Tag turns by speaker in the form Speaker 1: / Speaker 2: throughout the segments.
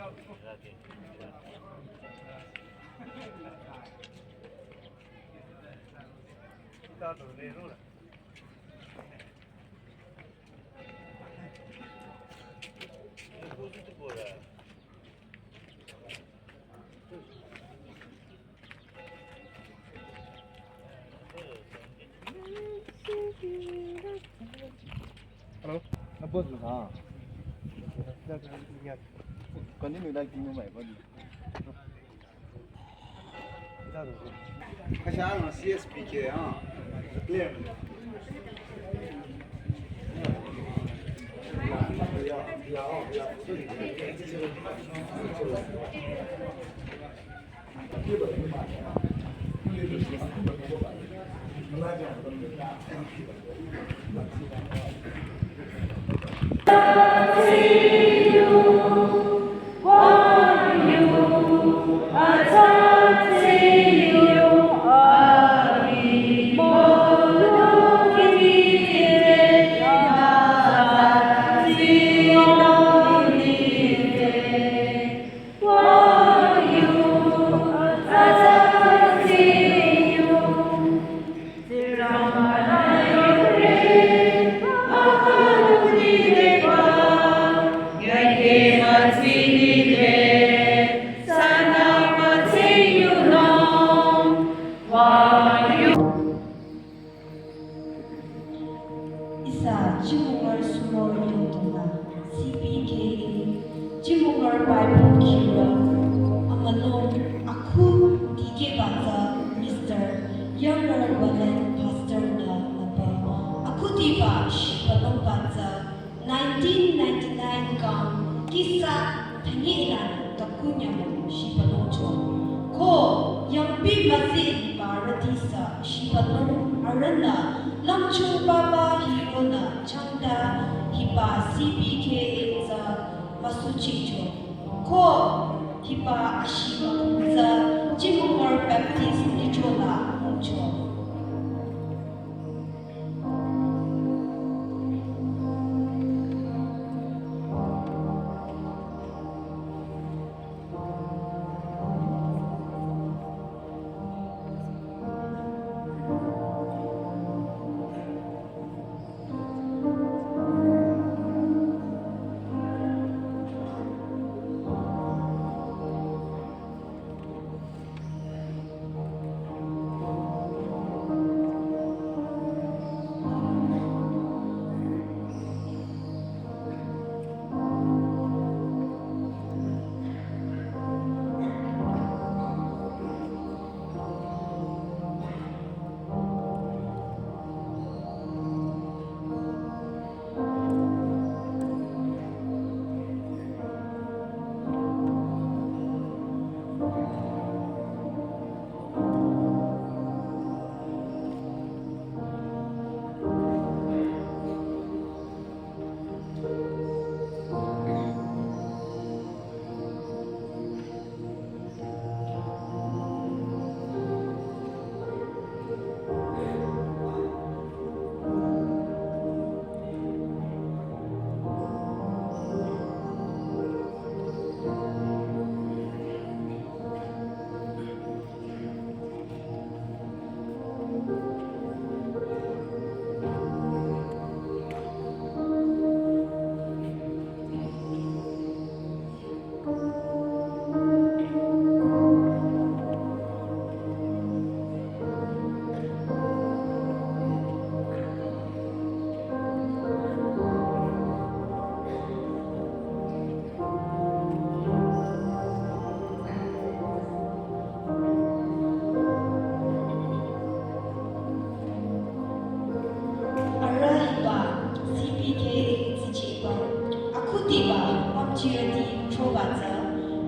Speaker 1: Hello, bớt được hả? Còn những người đây kinh như vậy có gì?
Speaker 2: Cái sáng nó CSPK à? Clear.
Speaker 3: Chimonger Suro CPK Chimonger Bible Khirü Amülung aku dige baca Mr. Younger Wallet Pastor na napa aku tiba balong baca 1999 Kang Kisah Tangilan kakunya si balong chon ko yang pi masih paradisa si balong arana Lumkeh Baba Hirona Changda Hiba CPK Eza Masuchicho Ko Hiba Ashiba Kunza Chimonger Baptist Nichola Muncho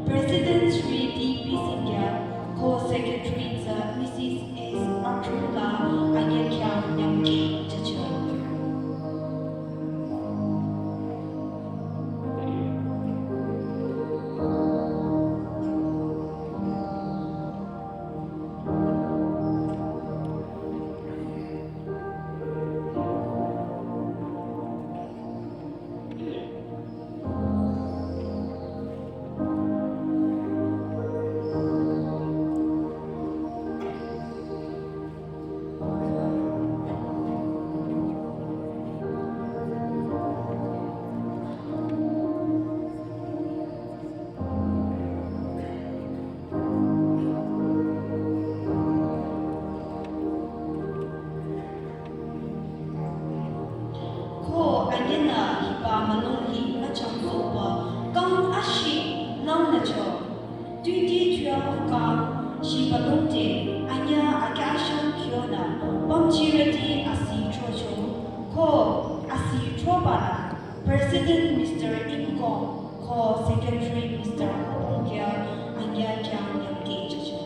Speaker 3: President Sri D.P. Singh, Co-Secretary Mrs. S. Artula Agyakyam Nyamki Chachur. of Kang, Lumkeh, Anya Akashan Kiona, Punctuality Asi Trocho, Ko Asi Trobana, President Mr. Imkong, Ko Secretary Mr. Lumkeh, Anya Kang Nyüthro Chacho.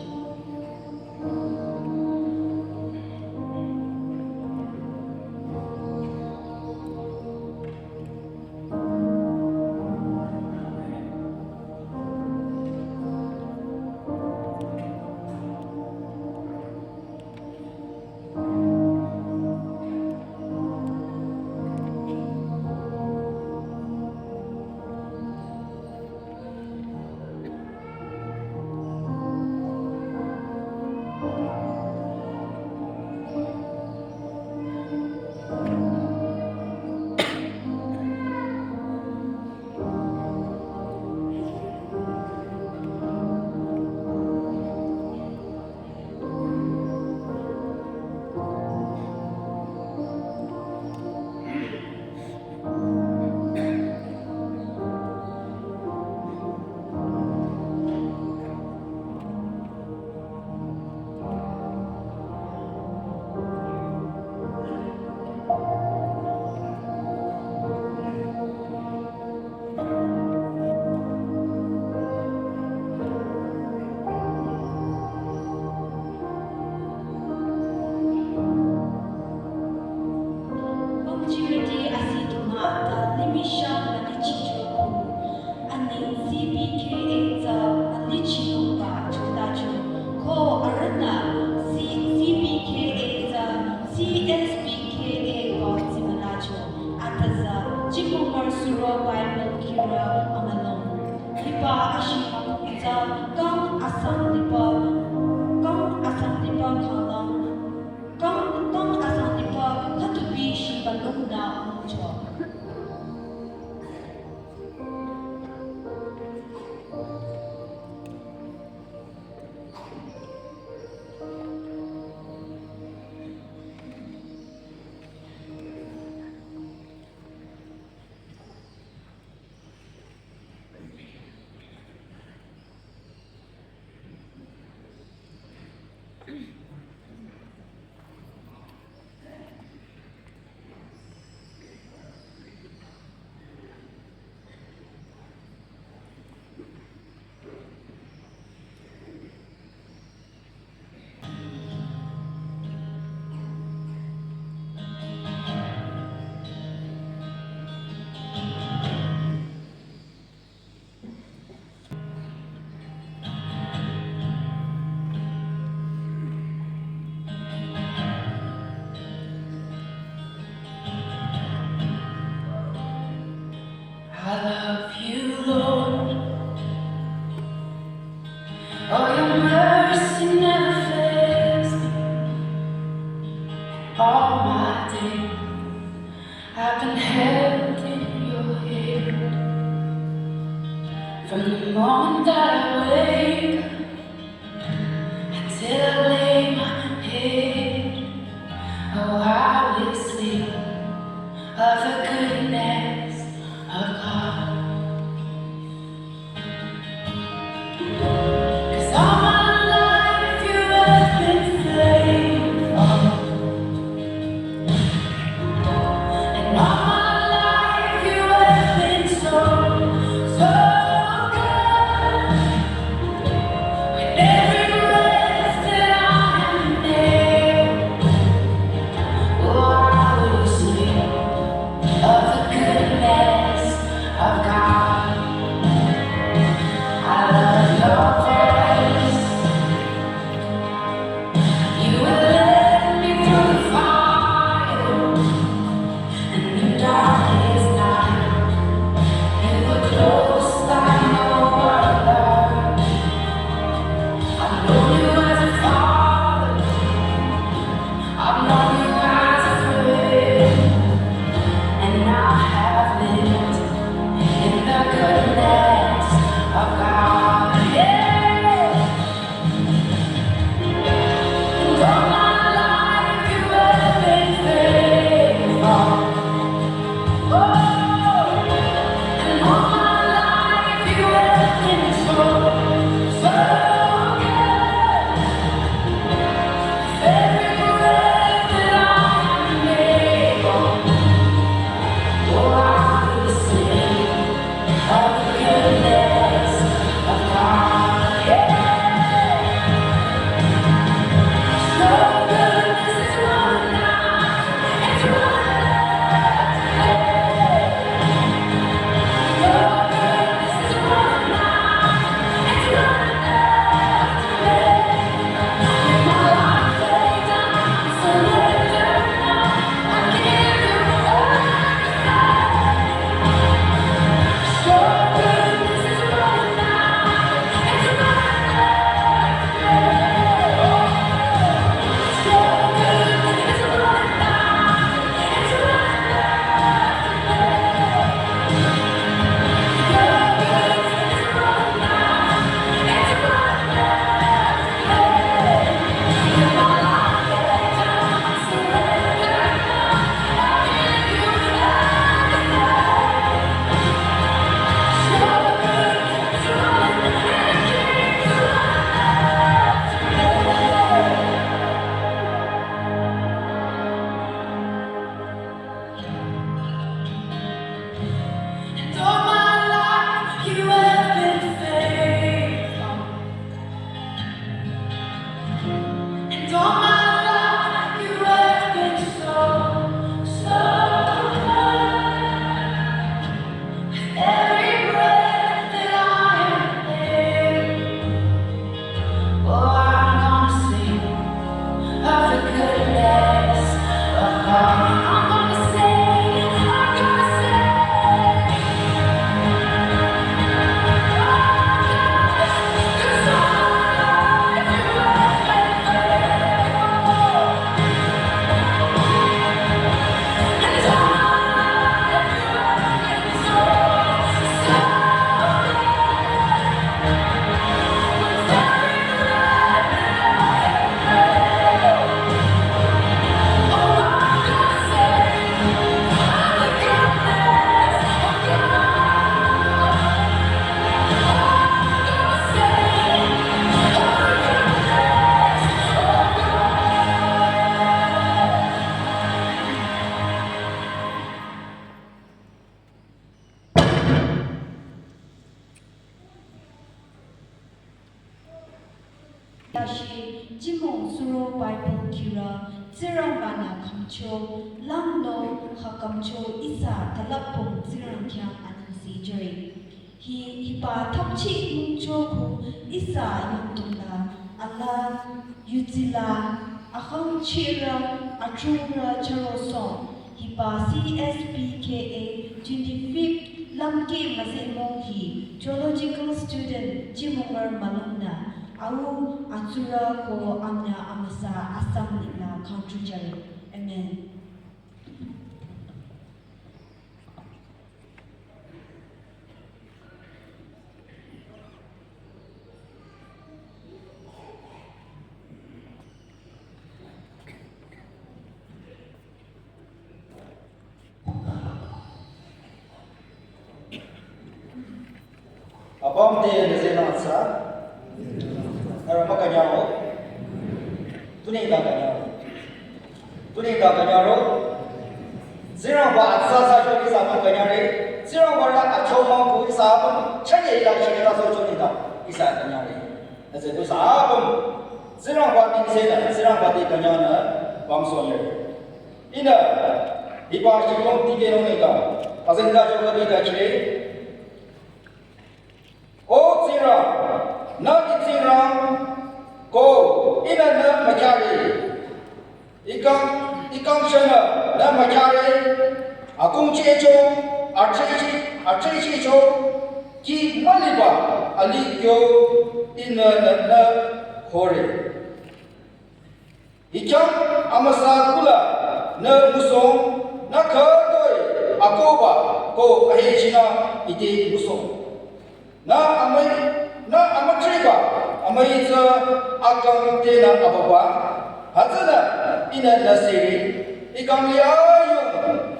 Speaker 3: Chimonger Suro Baibel Khirü Amülung. Lipa Ashima Kang Asam Lipa Kang Asam Lipa Katubi Shibalungna Mucho.
Speaker 4: I love you, Lord. Oh, your mercy never fails me. All my days I've been held in your hand. From the moment that I wake until I lay my head, oh, I will sing of the goodness of God. 'Cause all my life you have been faithful, and all my life you have been so, so good.
Speaker 3: Yashi Chimonger Suro Baibel Khirü Zirang Bana Kamcho Lamno Hakamcho Isa Talapung Zirang Kyang Anisi Jari Hipa Tapchi Mungchoku Isa Yantula Allah Yutila Ahang Chira Atrura Charoson Hipa CSPKA 25th Lumkeh Müzehmung Theological student Chimonger Malungna Au Atura ko amna amasa asam nila country jari. Amen.
Speaker 5: Abang dia Müzehmung sa makanyaro, tuning dah kanyaro, zirang ba asal jadi sama kanyari, zirang ba la acau mampu isapun, cakap ilah cakap so jadi dah isa kanyari. Nasi tu sapun, zirang ba ni sena, zirang ba di kanyana bangsonya. Ina, ibarat jepang tiga orang itu, pasal dah juga tidak ciri. Oh zirang. Nak itirang ko ina na macari ikang sana na macari akung cejo arceci jo ki maliba alikyo ina na hore ikang amasa kula na musong na kadoi akoba ko ahechina ite musong na amatriba amaiza akang tena ababa hazana ina nasiri ikang liayung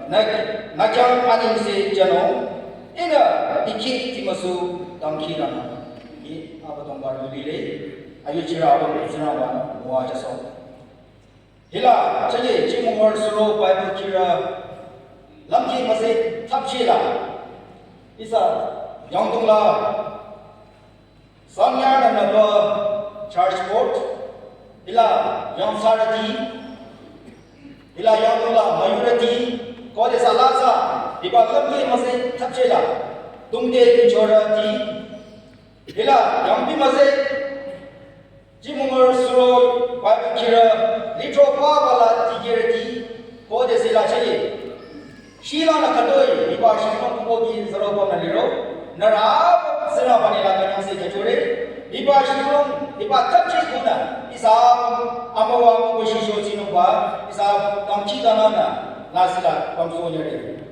Speaker 5: nakang aning se jano ina iki timasu tangkirana ni abatong baru bile ayu chira abang sinawa muwa jaso hila chaje Chimonger Suro Baibel Khirü Lumkeh masih tapchila isa yang tungla Sanya na naba charge port, ila yang sarati, ila yang tula mayurati, kau desa lasa, iba Lumkeh masih tapcela, tungde bicorati, ila yang bi masih Chimonger Suro Baibel Khirü Nyüthro bala tigirati, kau desa la cari, Shila na kadoi, iba Shimon kubogi zeropa na liro, narab Sena panila kanyang se jajore, iba shilong, iba tapchi kuna, isab amawang posisyo sinumpa, isab kamchi tanana, nasila pamsonyere.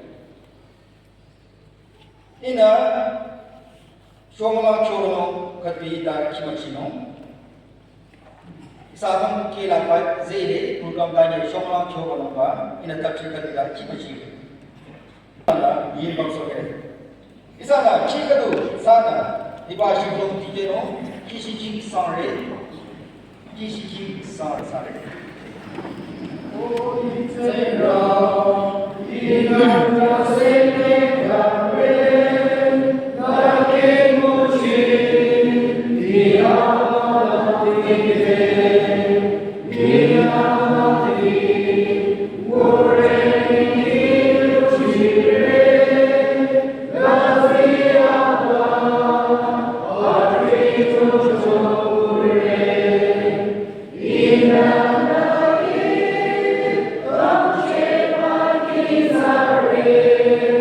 Speaker 5: Ina, shomang chorono katpi ita kimachino, isabang kilapay zele, program kanya shomang chorono pa, ina tapchi katpi ita kimachino. Ina, yin pamsonyere. Isana chikadu sana ibashi blom tikeno kishi sare sare o itera ina sele kare na ke mushi dia
Speaker 4: Kisah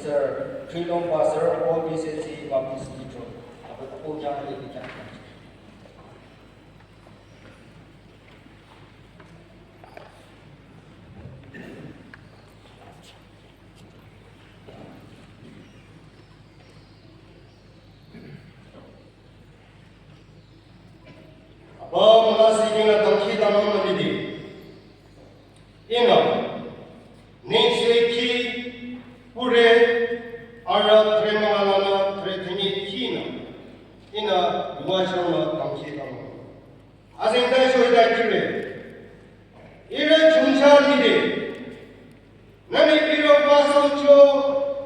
Speaker 5: Mr. Khirü Pastor, all decency, Baptist Nyüthro. Ako yang lebih Apa mengasih dengan tangki dalam mendidik? Ingat, Ninseki Pure Arab Tremalana Tretini Kina Ina Duashama tangki dalam. Asing dah sudah kira. Ira jumsa dide. Nani ira pasal jo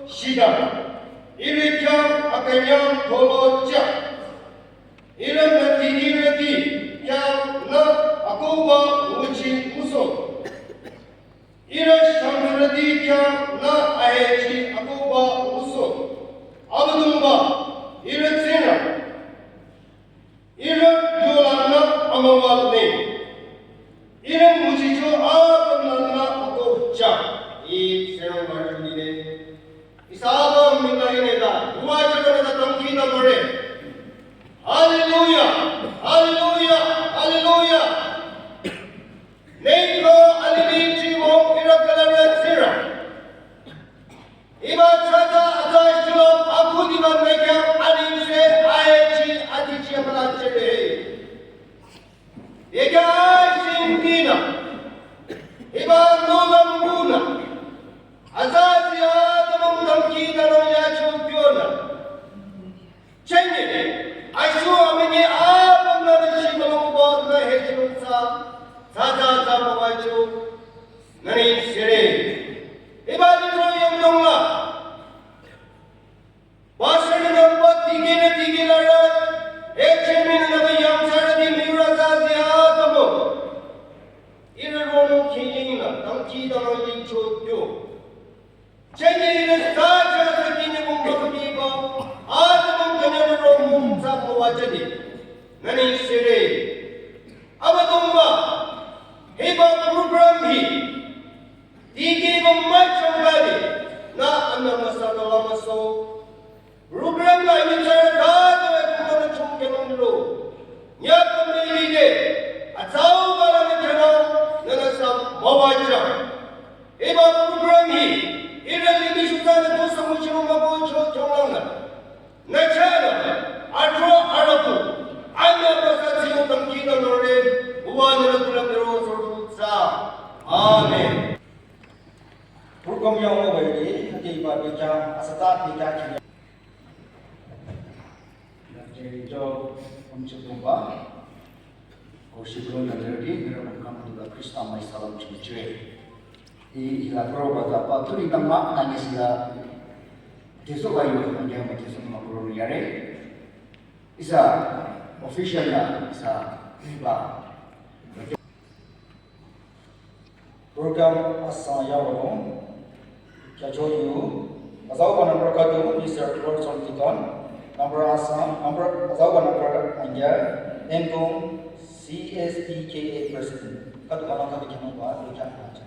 Speaker 5: sidang. Ira jam akanyam tolo jak. Ira nati yang na aku ba uci musuh. Ira shamradi yang na aheji aku ba musuh. Amülung ba ira zina. Ira jualan na amawal ni. Ira muci jo akan na aku cak. I serang baru ni. Isabam minta ini dah. Dua jaga dah tangki dah boleh. Hallelujah. Hallelujah! Hallelujah! Nyüthro alimi Chimonger irakalara sira. Iba chata atas julom aku di mereka alim se aji adici melacere. Ega singina. Iba nolam guna. Azazia tamam damki dalam ya chumpiona. Cengene. Asu amene abang na shimong bod na hechunsa sada sa mawachu nani sire iba dito yung nungla basa na pot tigil ara echemin na bayang saradi mira sa siya mo irano kilina tangki da no yichotyo chengi na sa sa kinimong bakdiba Adamın kenarı mumsa muvacedi. Nani sire. Abadumba. Heba program hi. Tigi memacam kali. Na anda masada lama so. Program la ini cara kata kumana chungkenong lo. Nya pemili de. Atau balang jana nana sam mawaja. Heba program hi. Ira lagi sudah tu semuanya mabujo chonga. Nachana, atro arabu, anda bersaksi untuk kita lore, buat dalam terus sa. Amen. Program yang mau beri, hati baca asal kita jadi jo untuk tumba, kosibun dan lagi dalam kamu juga Kristus mai salam cincin. Ilah program apa tu kita mak nanya sila. Kisah Baibel yang kita semua perlu nyari, isa officialnya isa tiba. Program asal yang kajoyu, asal mana berkatu Mr. Lordson Tikon, nomor asal anja, engkong CSPKA President. Katu mana kami kena buat, lupa aja.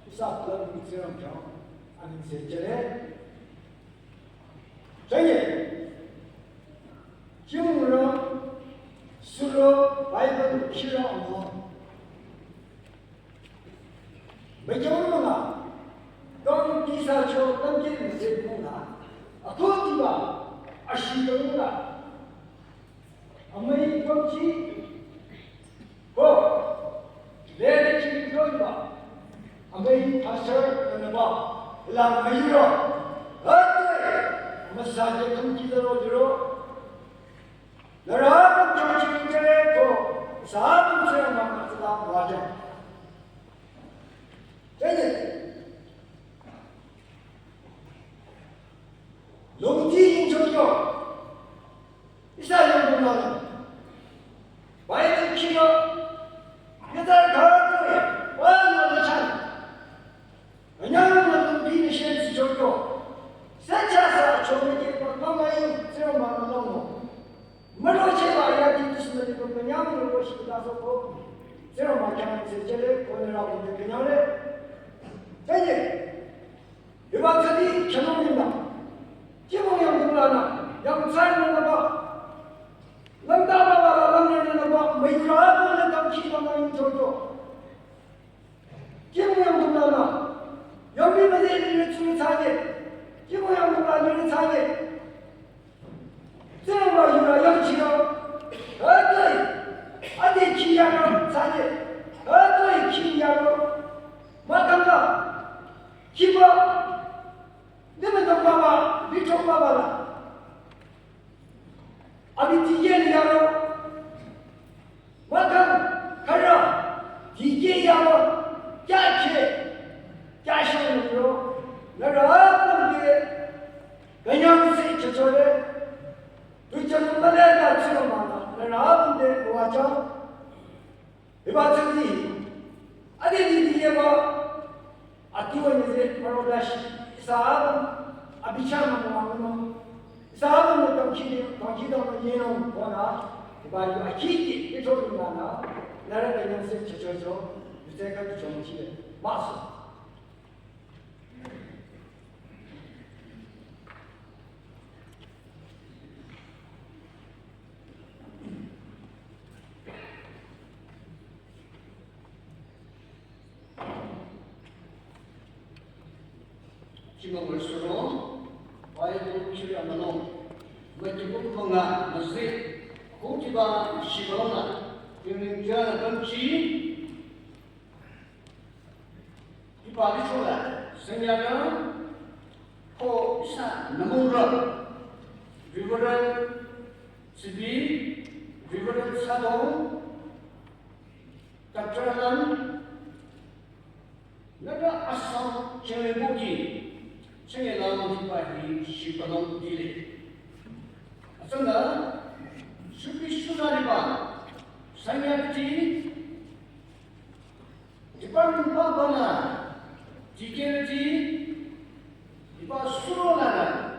Speaker 5: Kisah dalam Müzehmung anin sejarah. Jadi,
Speaker 6: Chimonger, Suro, Baibel, Khirü Amülung. Müzehmung Kang Kisah Lumkeh Müzehmung Akutiba Ashidong Amei Kongchi Ko Lere Chimonger Amei Pastor Naba Lam Nyüthro Ate Masaje Kongchidaro Jiro Narabam Chimonger Ko Sabam Seramang Islam Raja. Jadi Lumkeh Nyüthro Kisah yang benar. Baibel Khirü kita kata wala macam. Hanya Lumkeh Nyüthro Nyüthro. Sejasa cuma kita pemain seremban lalu. Malu cewa ya di sini penyam lalu kita sokong seremban yang sejele konerak untuk kenyale. Jadi, ibarat tadi Chimonger Chimonger berlana, yang saya nama, lantara orang nama, mereka pun tak kira main jodoh. Chimonger berlana, yang ni mesti diri saja. Chimonger berlana diri saja. Semua orang yang kira, ada kira saja, ada kira, makanya. Kiba, dia macam bapa, bicara bapa lah. Abi tiga ni yaro, macam kerja, tiga yaro, क्या शब्द हो नरापन के गयान से चचोरे तुझे मले का चलो माना नरापन दे वाचा विवाचनी अदे दीदी ये Atuan itu merodas sahabat abicara mengenai sahabat tentang kita menyenang wana bagi akiki itu mana nara dengan sesuatu mereka itu cuma masuk.
Speaker 5: Chimonger Suro, Baibel Khirü Amülung, Müzehmung Masjid, Khutiba Shibalona, Chimonger Kangchi, Ipalichola, Senyaga, Ko Isa Namungra, Vivaran Sibi, Vivaran Sado, Tatralan, Naga Asam Chelebuki. Saya lalu di Shibalong dili. Asal supi sunariba, saya di depan bana, jika di pas Suro lana,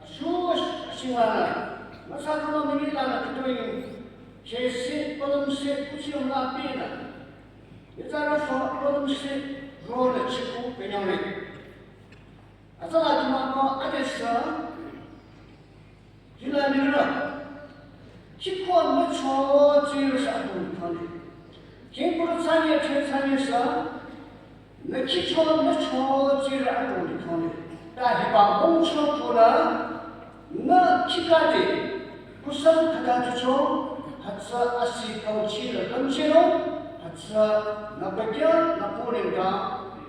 Speaker 5: Suro singana, masa kalau begini lana kita ini, kese belum se usia lapi na, kita rasa belum se role cukup penyamai. Asal cuma mau ada sah, hilang dulu. Cikgu macam ciri satu kali. Cikgu saya sah, nak cikgu macam ciri satu kali. Dah bangun cikgu nak cikgu ni, kusam kata cikgu, hatsa asyik kau ciri kancero, hatsa nak bagian nak punya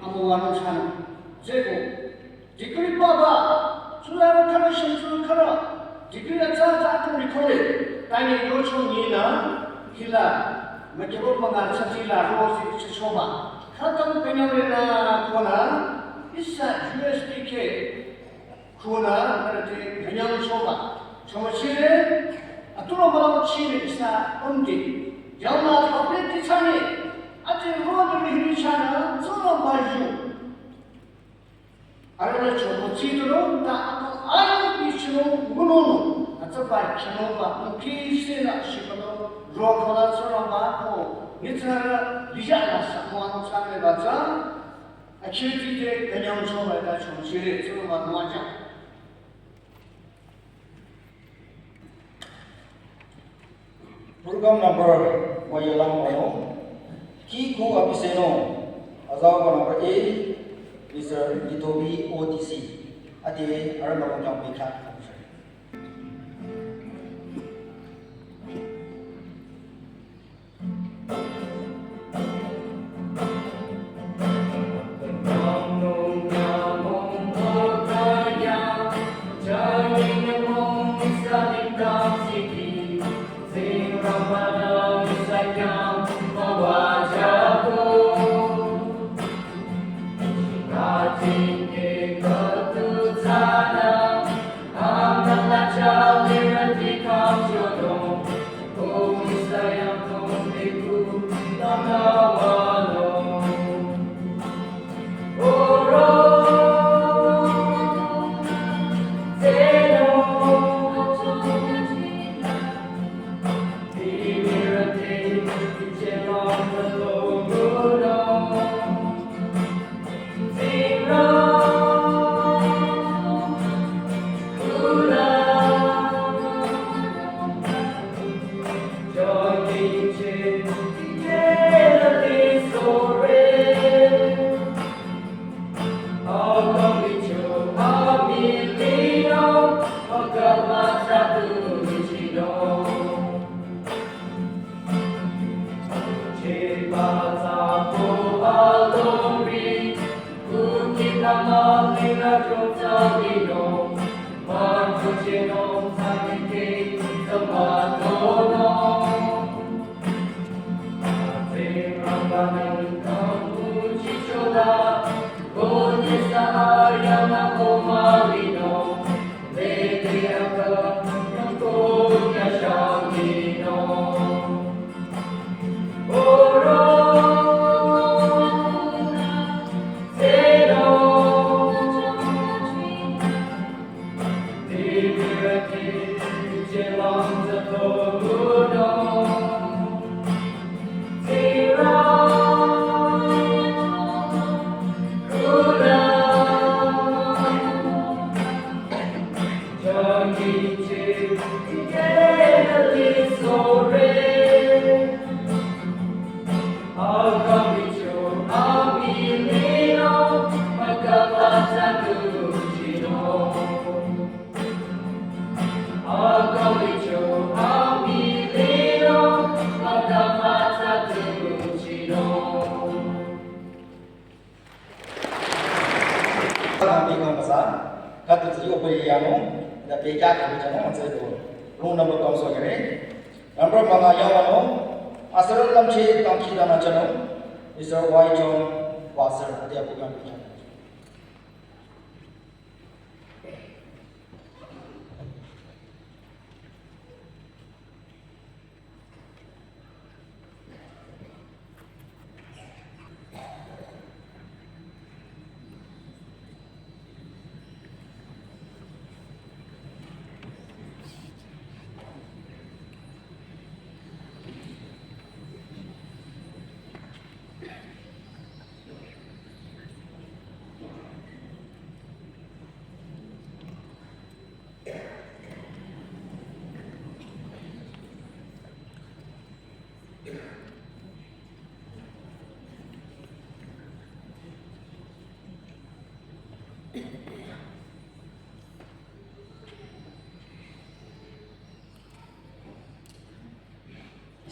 Speaker 5: amuan sana. Cikgu. Dikri baba, sudah berkara syaitan kara. Dikri aja tu recorded. Tanya yochong ni na, hila. Macam mana cakap roh si coba. Kata penyamai na kona, isa USB ke kona berarti penyamai coba. Coba ciri, aturan malam ciri isa undi. Jangan update di sana. Aje roh dari sana, semua baju. Ada coba cedera, tak ada isu gunung. Atau baik kenapa mungkin sila siapa roh kalau seorang baku, Nyüthro lihatlah semua orang baca. Akhirnya dia kenyang coba dah coba cedera, coba macam. program number wayalang ano ki ko apiseno azawa number A Mr. Nyüthro OTC ati aram ng pika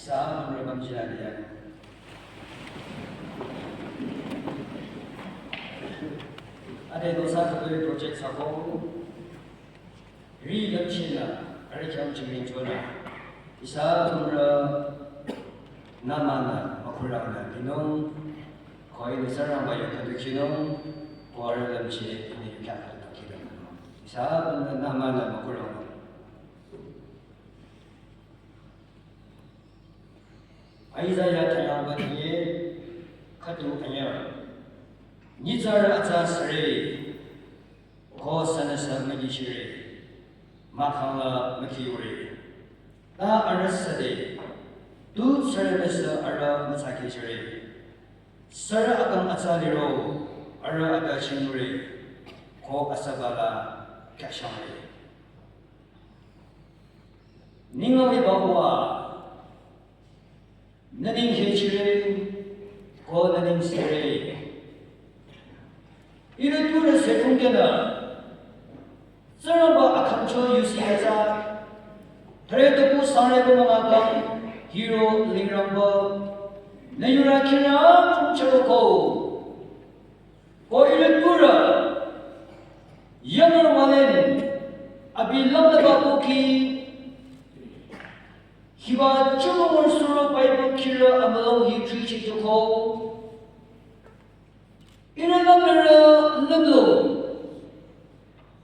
Speaker 5: Kisah menurut dia. Ada dosa kepada projek sako, Lumkeh ada jam ceming jola. Kisah menurut nama makulang dinong, koi nisarang bayu kadu kinong, kuara Lumkeh ini kata kinong. Kisah menurut nama makulang. Aizaya tayang baniye katu anya Nyüthro aja sre ko sanasa magishire makhala makiure ta arasade tu sarabasa ara masakishire sara akam asaliro ara aga shinure ko asabala kashamre ningawe bawa naning hechire ko naning sere ire ture sekungena saraba akamcho yusiasa thare to sare ko mga hero lingramba nayura kina choko ko ire tura younger walen abilam na babuki hiba Chimonger Suro Baibel Khirü Amülung hi preaching to ko iralamera lulu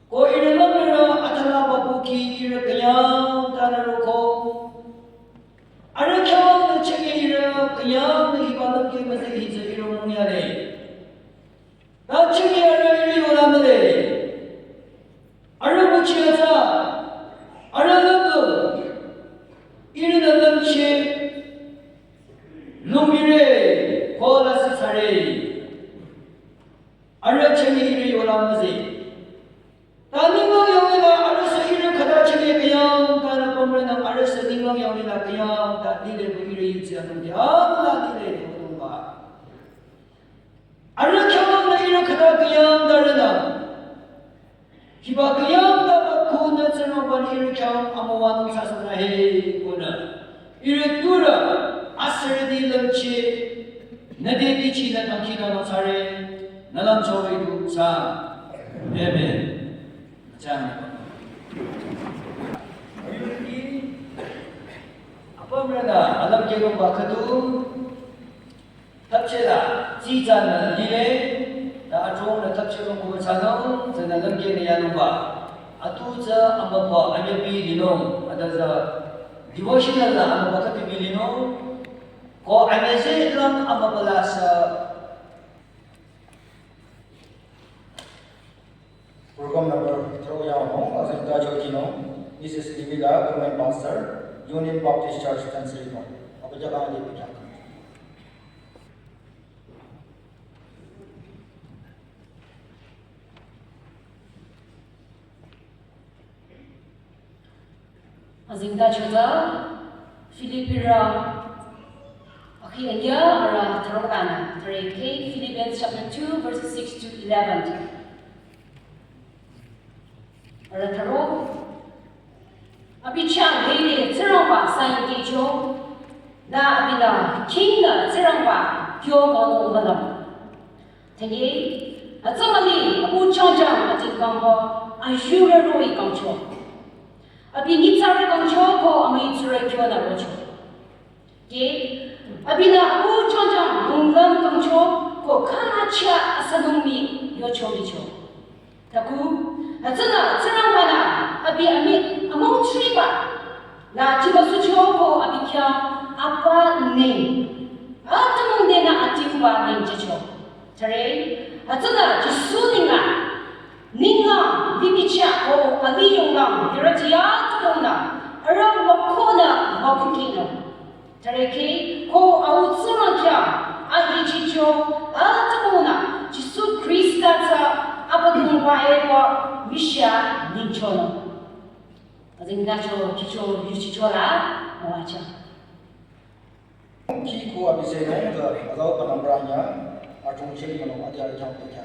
Speaker 5: ko iralamera atala babuki ira kayam tanaro ko ara kyam na chege ira kayam na hibalam ke maze hije ira mungyale na chege ara ira yolamale ara buchiyaza ara lulu ira dalamche lumire kola sare ara chege ira yolamase taningang yawila ara sa ira kada chege kayam kana pamrana ara sa ningang yawila kayam ta dile ko ira yutsi anumde amla dile ko ba ara kyam na ira kada kayam darana hiba kayam da bakuna tsano ban ira kyam amawan sasana he kuna ira tura asar dilamche nade dichi na tankina no sare nalam choidu sa amen jangan. Ini apa mereka alam jago waktu tapcela cijan nilai dah jom na tapcela kubu canong jangan alam jago yang lupa atu je apa anya bi linong ada je devotional lah apa kata bi linong ko anya je lang apa balasa
Speaker 7: Program number 3 as in Tajikino. This is Divila, Government Pastor, Union Baptist Church, Tanzania. Apa jaga ni bicara?
Speaker 8: Azingda juga Filipira akhirnya arah terokan dari Philippians chapter 2 verses 6 to 11. Arah terok abichang ini terangba sain dijo na abila kinga terangba kyo kono malam. Tengge azamali abu changjang atikang ho ayura roi kangcho. Abi nitsare kangcho ko ami tsure kyo na rocho. Ke abila abu changjang hunglam kangcho ko kana cha asanumi yocho bicho. Taku azana terangba abi ami among triba na chibasucho ko abi kya apa ne atamong dena atiwa ne jicho tare azana jisuninga ninga bibicha ko aliyonga yaratia tona aram wakona wakukino tare ke ko autsama kya agi jicho atamona jisu krista ta abadungwa ewa misha ninchono azingda cho kicho yuchichola wacha
Speaker 7: Kiku abise nong the azau panambranya atung chili mano adia jam te kya.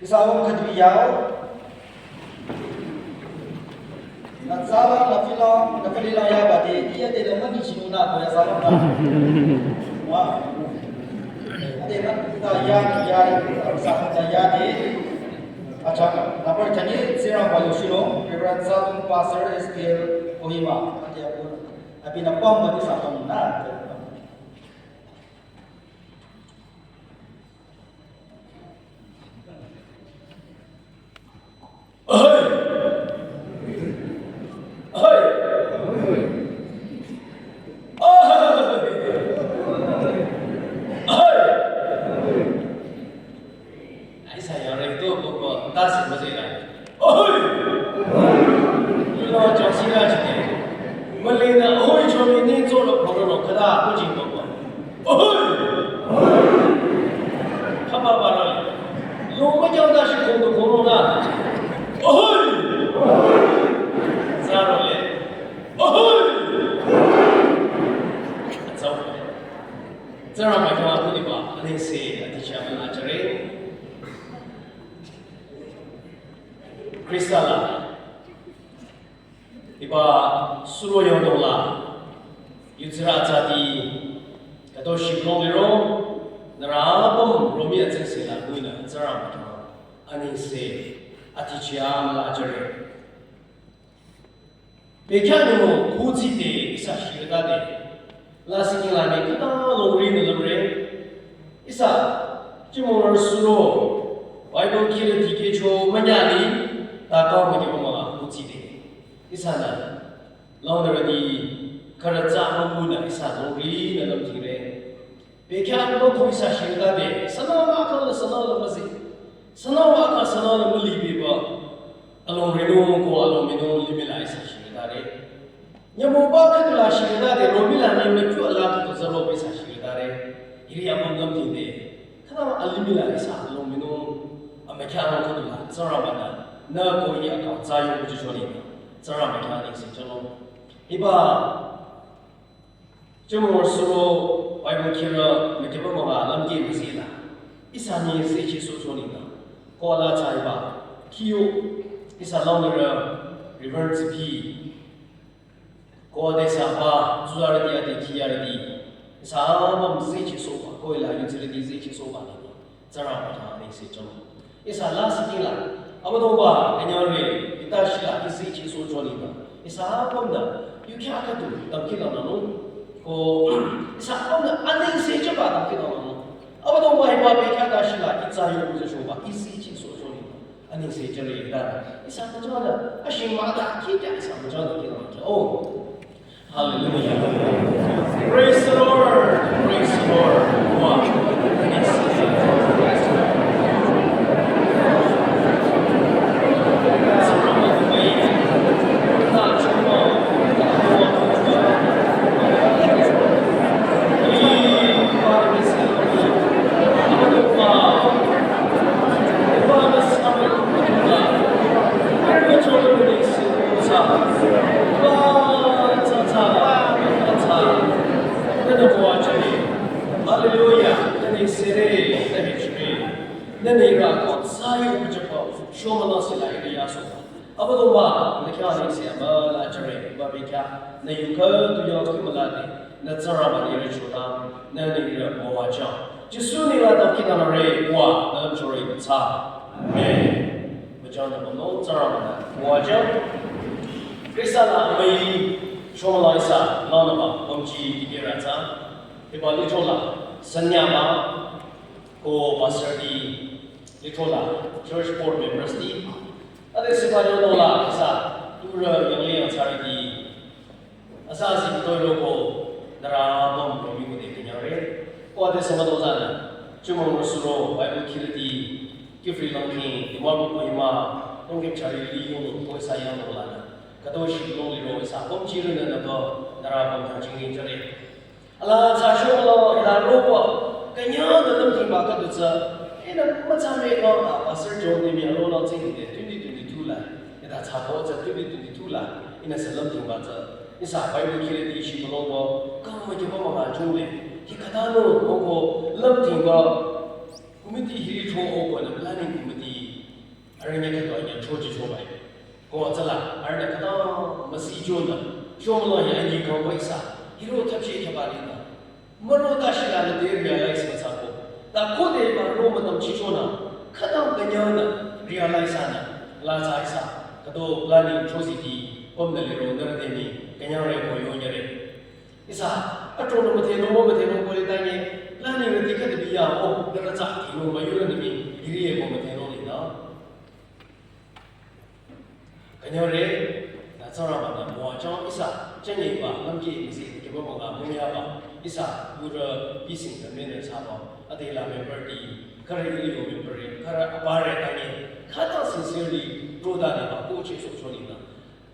Speaker 7: Kisah kedua, nak salam, nak filang ya bade, dia tidak mungkin cina boleh salam lah. Wah, ada nak kita ya, sahaja ya de, acak. Nampak jadi serang bayu Suro, Reverend Satu Pastor SPL Kohima, dia pun, tapi nampak bagi satu mana. Kisah lah, iba Suro yang dola, Nyüthro jadi kado Shimong lero, narabam Romia jenis lah guna, ceram macam, ani se, ati ciam lah jere. Bekan dulu uji de, isa syirda de, lasi kila ni kita lori ngelore, isa Chimonger Suro, Baibel Khirü dikejo menyali. Tak kau mesti mengalah uji deh. Di sana, lawan dari kerja membuat isah lori dalam diri. Bekan kau bisa syirda deh. Senang akal senang masih. Senang akal senang melibi bah. Along renung ko along minum limila isah syirda deh. Nyamubah ketulah syirda deh. Romila ni metu Allah ketu zero bisa syirda deh. Iri yang dalam diri. Kenapa alimila isah along minum? Amerika ketulah zero mana? Na ko ya ka zayo bu jo ni zara ma ka ni se jo iba Chimonger Suro Baibel Khirü me ke ba ma lam ki bi la isa ni se chi so so ni na ko la chai ba kiyo isa long le reverse pi ko de sa ba zu ra dia de ki ya di isa ma se chi so ba ko la yu zhe di se chi so ba ni zara ma ka ni se jo isa la si ti la Abadongba, anyari, kita sila isi ciso joli ba. Isa pun dah, you kya kat tu, tamki la nanu. Ko, isa pun dah, ane isi cepat tamki la nanu. Abadongba iba bekya dah sila kita yang buat coba isi ciso joli ba. Ane isi jeli dah. Isa macam mana? Asyik mata kita isa macam mana kita. Oh, hallelujah. Praise the Lord, praise the Lord. Wow. Krisala may shomala isa launaba omji digiraza iba litola sanyama ko pastor di litola church board members di ade sibayo dola isa tura yang liang cari di asasi betul ko darabam kami ko di kenyare ko ade sama dozana Chimonger Suro Baibel Khirü di Kifri Lumkeh imam ima Lumkeh cari liung ko sayang dolana kado shi long li ro sa bom chi ru na ko dara bom thang ching jare ala cha sho lo ila ro ko kanya na lam thi ba ka du cha ina ma cha me ko a sir jo ni mi lo lo ching de 2022 la ida cha ko cha 2022 la ina sa lam thi ba cha isa Bible Khirü di shi lo ko ka ma ji ba ma chu le ki ka da no ko lam thi ba committee hi cho o ko na planning committee arrange ka to nya cho ji cho ba ko chala arna kada masi jona shomla ya ni ko paisa hero thapche ke bari na mano ta shila na de realize ma sa ko ta ko de ba ro ma tam chi chona kada ganya na realize na la sa isa kado planning chosi di pom de ro na de ni ganya re ko yo nya re isa atro no ma the no ko le ta ni planning ne ka de bi ya o de ra cha ti no ma yo ne mi iri ye ko ma the no ni na Kanyore, na tsara ba na mo chong isa chen ba lam ki isi ke bo ga mo ya ba isa pura pising de men sa ba ade la member di kare ri yo member ri kara apare ta ni khata sincerely pro da ni ba ko che so so ni na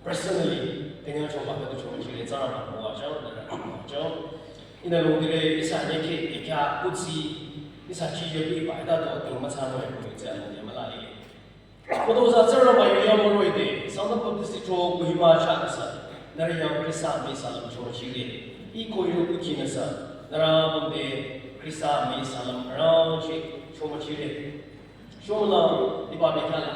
Speaker 7: personally kanya chong ba ka chong chi le tsara ba mo chong na mo chong ina lo dire isa ne ke ekya utsi isa chi ye bi ba da to ma sa no ko cha ni ma la ni Kodo sa tsara ba yu yang mo de sound of publicity to kuhima cha sa nari yang Kisah me salam cho chi le I ko yu ku chi na sa nara bam de Kisah me salam ra chi cho ma chi le cho la di ba me kala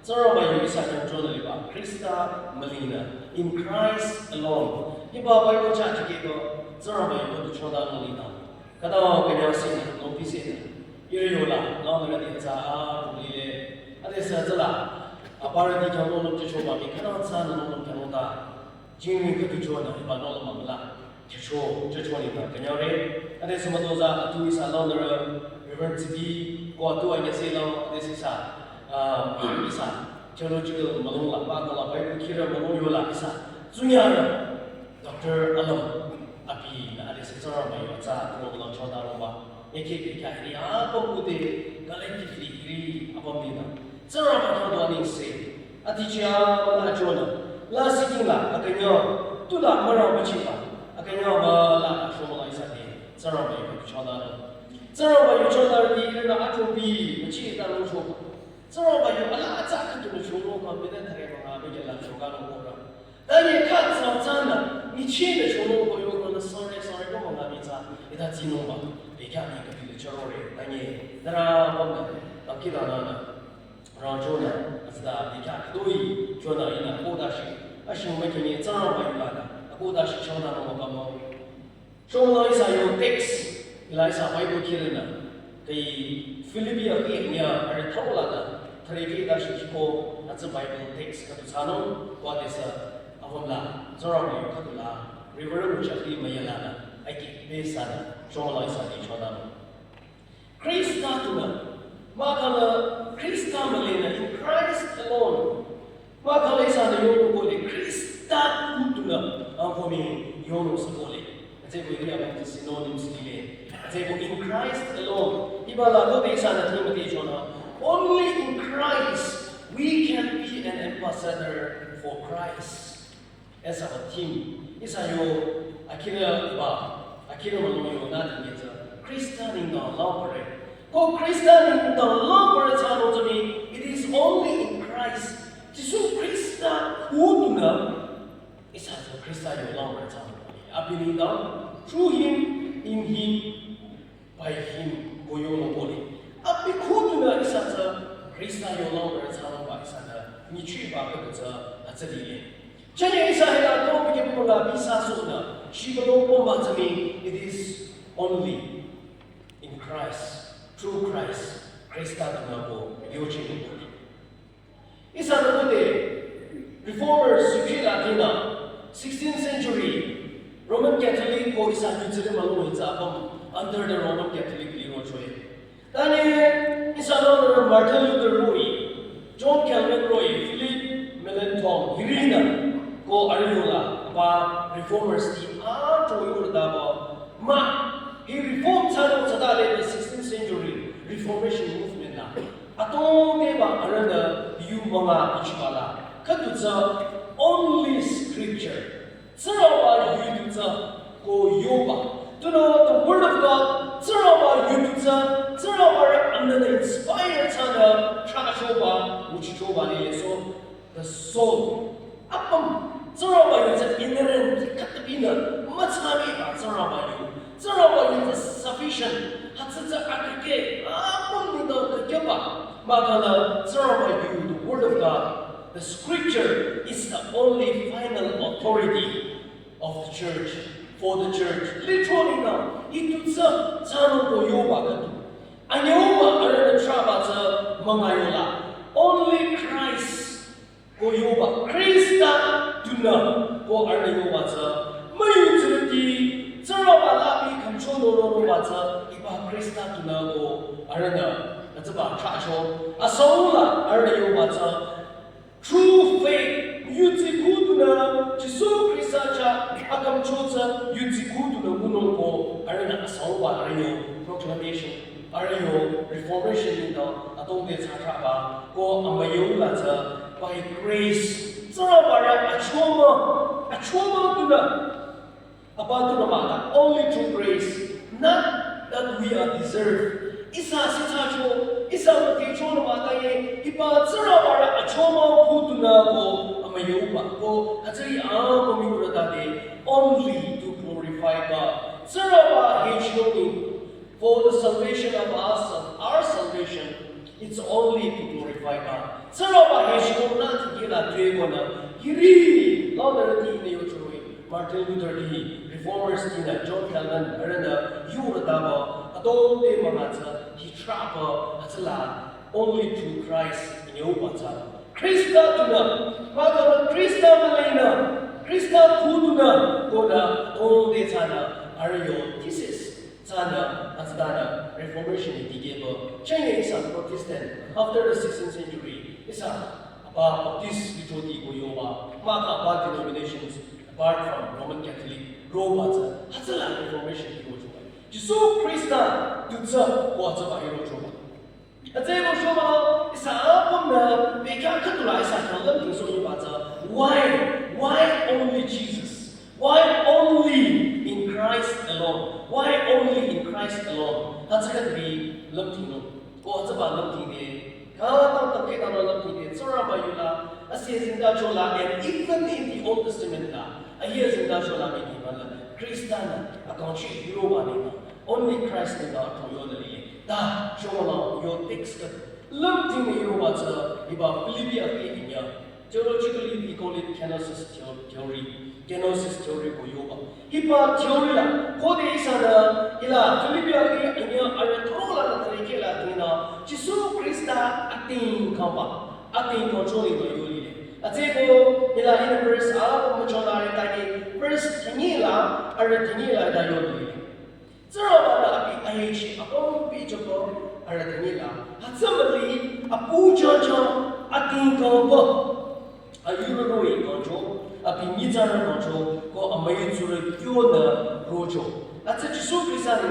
Speaker 7: tsara ba yu isa kan cho le ba Kisah malina in Christ alone di ba ba yu cha chi ke ko tsara ba yu ko cho da no li ta kada ka ya sin no pi se yu la no na de cha a li le ade sa zala apara di jano no che choba mi kana sa no no kana da jing ni ku chu na ba no ma la che chu ni ta kanya re ade sa ma do za tu isa lo na reverend city ko tu ai se lo ade sa isa theological ma lo la ba la Bible Khirü ma lo yo la isa zunya na Dr. Alam api na ade sa tsara ba yo cha ko lo choda ro ba eke ke ri a ko ku de collectively ri apam ni na Tsara ba to ni se aticha ba la jona la siking la akanyo tu la mara ba chi ba akanyo ba la sho la isa de tsara ba yu choda na tsara ba yu choda ni na atu bi chi ta lo cho tsara ba yu ala cha ka tu cho lo ma be da thare ba ba ya la cho ka lo ko ra da ye ka sa cha na ni chi de cho lo ko yo ko na sorry ko ma bi cha ida ji no ba be ka ni ka bi de cho re da ye dara ba na ki da na Rajona, as the Doi, Jona in a Kodashi, I shall make any Zara by Lada, a Kodashi Chona Mokamo. Shona is a your text, Eliza Bible Khirü, the Philippian Nia, and Tolada, Trevi Dashiko, that's a Bible text, Katusano, what is a Avonla, Zara Katula, River Chati Mayalana, I keep Besana, Shona is a Chona. Grace Tatuna. Makala Krista Malena in Christ alone. Makala is an yono bole Krista Utuna Ampomi yono Sabole. I say we have the synonyms delay. I say in Christ alone. Ibala go based on the Timothy Jonah. Only in Christ we can be an ambassador for Christ. As our team. It's a yo Akira Iba. Akira Maloyo not in Krista in the Lopere. Oh, Christian in the long to me, it is only in Christ. Jesus Christa Uduna is as a Christian in long Abinida, through him, in him, by him, Boyono Boli. Abikuduna is as a Christian in long by Sana, Nichiba, that's a delay. Jenny is a head, don't give me a visa sooner. She will know to me, it is only in Christ. Through Christ, Christa Tunabo, Yochino. Isa na de reformers Suki Latina 16th century Roman Catholic ko isa Nyüthro malung hitsapam under the Roman Catholic liro choy. Tani isa no Martin Luther Roy, John Calvin Roy, Philip Melanchthon, Khirü ko ariola pa reformers team choy urda ma he reformed chano chadale the 16th century Reformation movement la atong ba arana yu mga ichbala katutsa only scripture zarawa yututsa ko yoba to know the word of God zarawa yututsa zarawa under the inspired chana chakachoba uchichoba ni so the soul apam zarawa yutsa inherent katapina machami ba zarawa is sufficient. Hatsatsa akake apam nito kakyapa magana zarawa the word of God. The scripture is the only final authority of the church for the church. Literally now, itutsa chano ko yoba katu. Anyoba arana traba sa mangayola. Only Christ ko yoba. Krista tuna ko arana yoba sa mayutsati zarawa labi kamchono no wata iba Krista tuna ko arana ataba chacho asola arana yoba sa true faith, yutikuduna, Jesu Christa cha akamchoza, yutikuduna munoko, arena asawa, arena proclamation, arena reformation in the atombe chakaba, ko amayo lata by grace. Zarabara achoma tuna, abatuna mata, only through grace, not that we are deserved. Isa sitacho, isa maticho na mataye, ipa zarabara achoma kutuna ko amayupa ko atari komigura dade only to glorify God. Zaraba hechoni for the salvation of us, of our salvation, it's only to glorify God. Zaraba hechoni na tigila dregona hiri laudarati ne yochoi Martin Luther di reformers tina John Calvin arena yuradaba. Don't he trapper atala only through Christ in your water. Krista tuna, Magana Krista Malena, Krista Kuduna, Goda, don't they tana, Ario, thesis, Tana, Atana, Reformation in Digebo. China is a Protestant after the 16th century. It's a Baptist Liturgy Goyoba, Maka denominations apart from Roman Catholic, Robata, Hatala Reformation. Jesu Christa tutsa what's about your job. A table show is a album now, they can't cut the rice and let me so about why only Jesus? Why only in Christ alone? Why only in Christ alone? That's going to be Lumkeh. What's about Lumkeh? And even in the Old Testament, only Christ in God to your lily. Da, show your text. Lumkeh you what's about Philippians. Theologically, we call it kenosis theory. Kenosis theory for yoga. Hipa theory la. Kode isana ila Philippians anya aretola na trekela tina. Jesu Christa ating kamba. Ating controlling the yuli. Atego ila in verse machola tani verse tinila aretinila da yuli. Zarabala api aychi apong pichoko aretinila. Hatsambali apu jojo ating kamba. Ayuroi control, a pinizar control, go a mayutsura yona rojo. That's a Jesu Christian.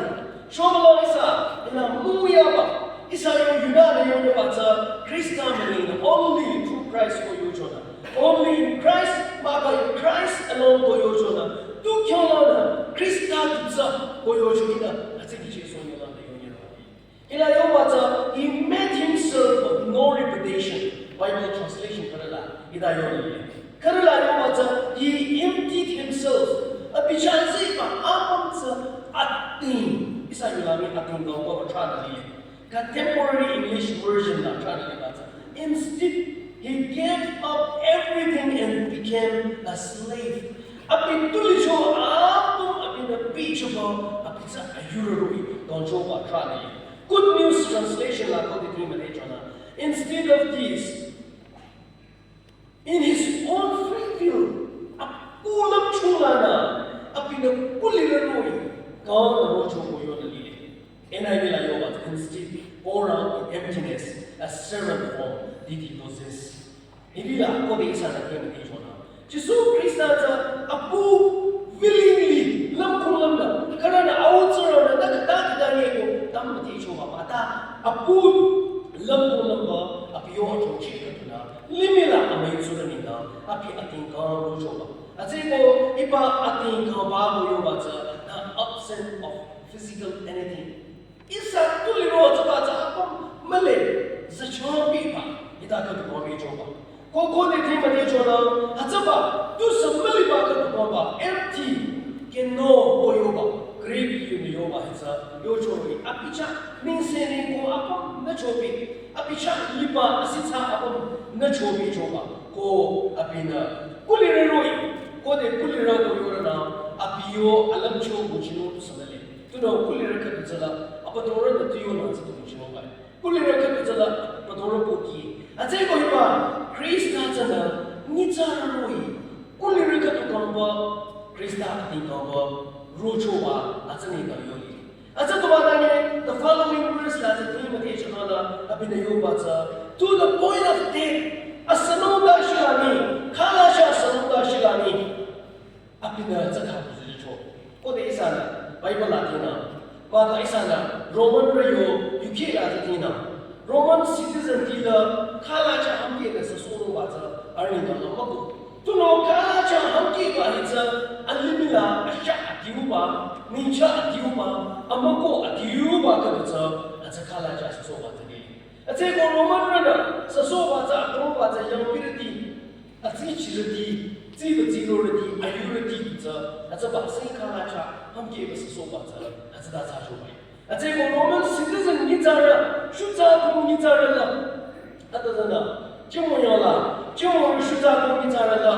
Speaker 7: Shomalisa, in a Muyaba, Isayo Yunana Yonabata, Christa Marina, only through Christ for you, Jonah. Only in Christ, Maka, Christ alone for you, Jonah. Do Kyona, Christa Tutsa for your Jonah. That's a Jesus on Yonanda Yonah. In Ayobata, he made himself of no reputation. Bible translation Karala. Karala he emptied himself. A bichansi apamsa atin. Isayulami atin go contemporary English version instead, he gave up everything and became a slave. Apitulicho apum apin a beachable apisa ayurui control trani. Good News translation instead of this, in his on free will. Apulam chulana. Apina puliroi. God the Lord Joe Lily. And I will allow what instead pour out in emptiness a servant form did he possess. Ibila Kodi is an academy. Jesus Christ apu willingly lamkulamda. Karana outside the Daniel Damati Chova apu lamkulamba apio attention. Limila Amayuranina, Api Atinka Rojoba. Atego Ipa Atinka Babu Yobata, the absence of physical anything. Isa Tuliro Tabata Malay, Sachon Pipa, Itaka to Bobby Joba. Koko de Timothy Jona, Hataba, do some Malibaka to Boba, empty, can no Boyoba, great Yoba, Yochobi, Apicha, means sending go up, Nachobi. Apicha lipa asitsa apam na chobi choba ko apina kulireroi ko de kulira ko yorana apiyo alam cho buchino samale tuno kulira ka bijala apadora na tiyo na sa buchino ba kulira ka bijala padora poki ate ko ipa krista jana nichara roi kulira ka to kamba krista ating kamba rochoba atani ka yoli. The following verse that the limitation on to the point of death, a sanuda shilani, kalasha sanuda shilani, apina zaka position. What is Isana, Bible Latina, Baka Isana, Roman Rayo, UK Latina, Roman citizen dealer, Kalacha Hamki as a solo water, Arina Lamaku. To know Kalacha Hamki Bahitza, Alimila, Asha Atiuba, Nincha Atiuba, Amako Atiuba Kabita, as a Kalacha Soba today. A take on Roman runner, Sasova, Trova, young Pirati, a teacherity, Zilurity, Ayurity, as a Basing Kalacha, Hamki as a Soba, as that's Hajoy. A take on Roman citizen Nizara, Shuta Nizara, Atazana. Chimonger, Shuta, Mitarada,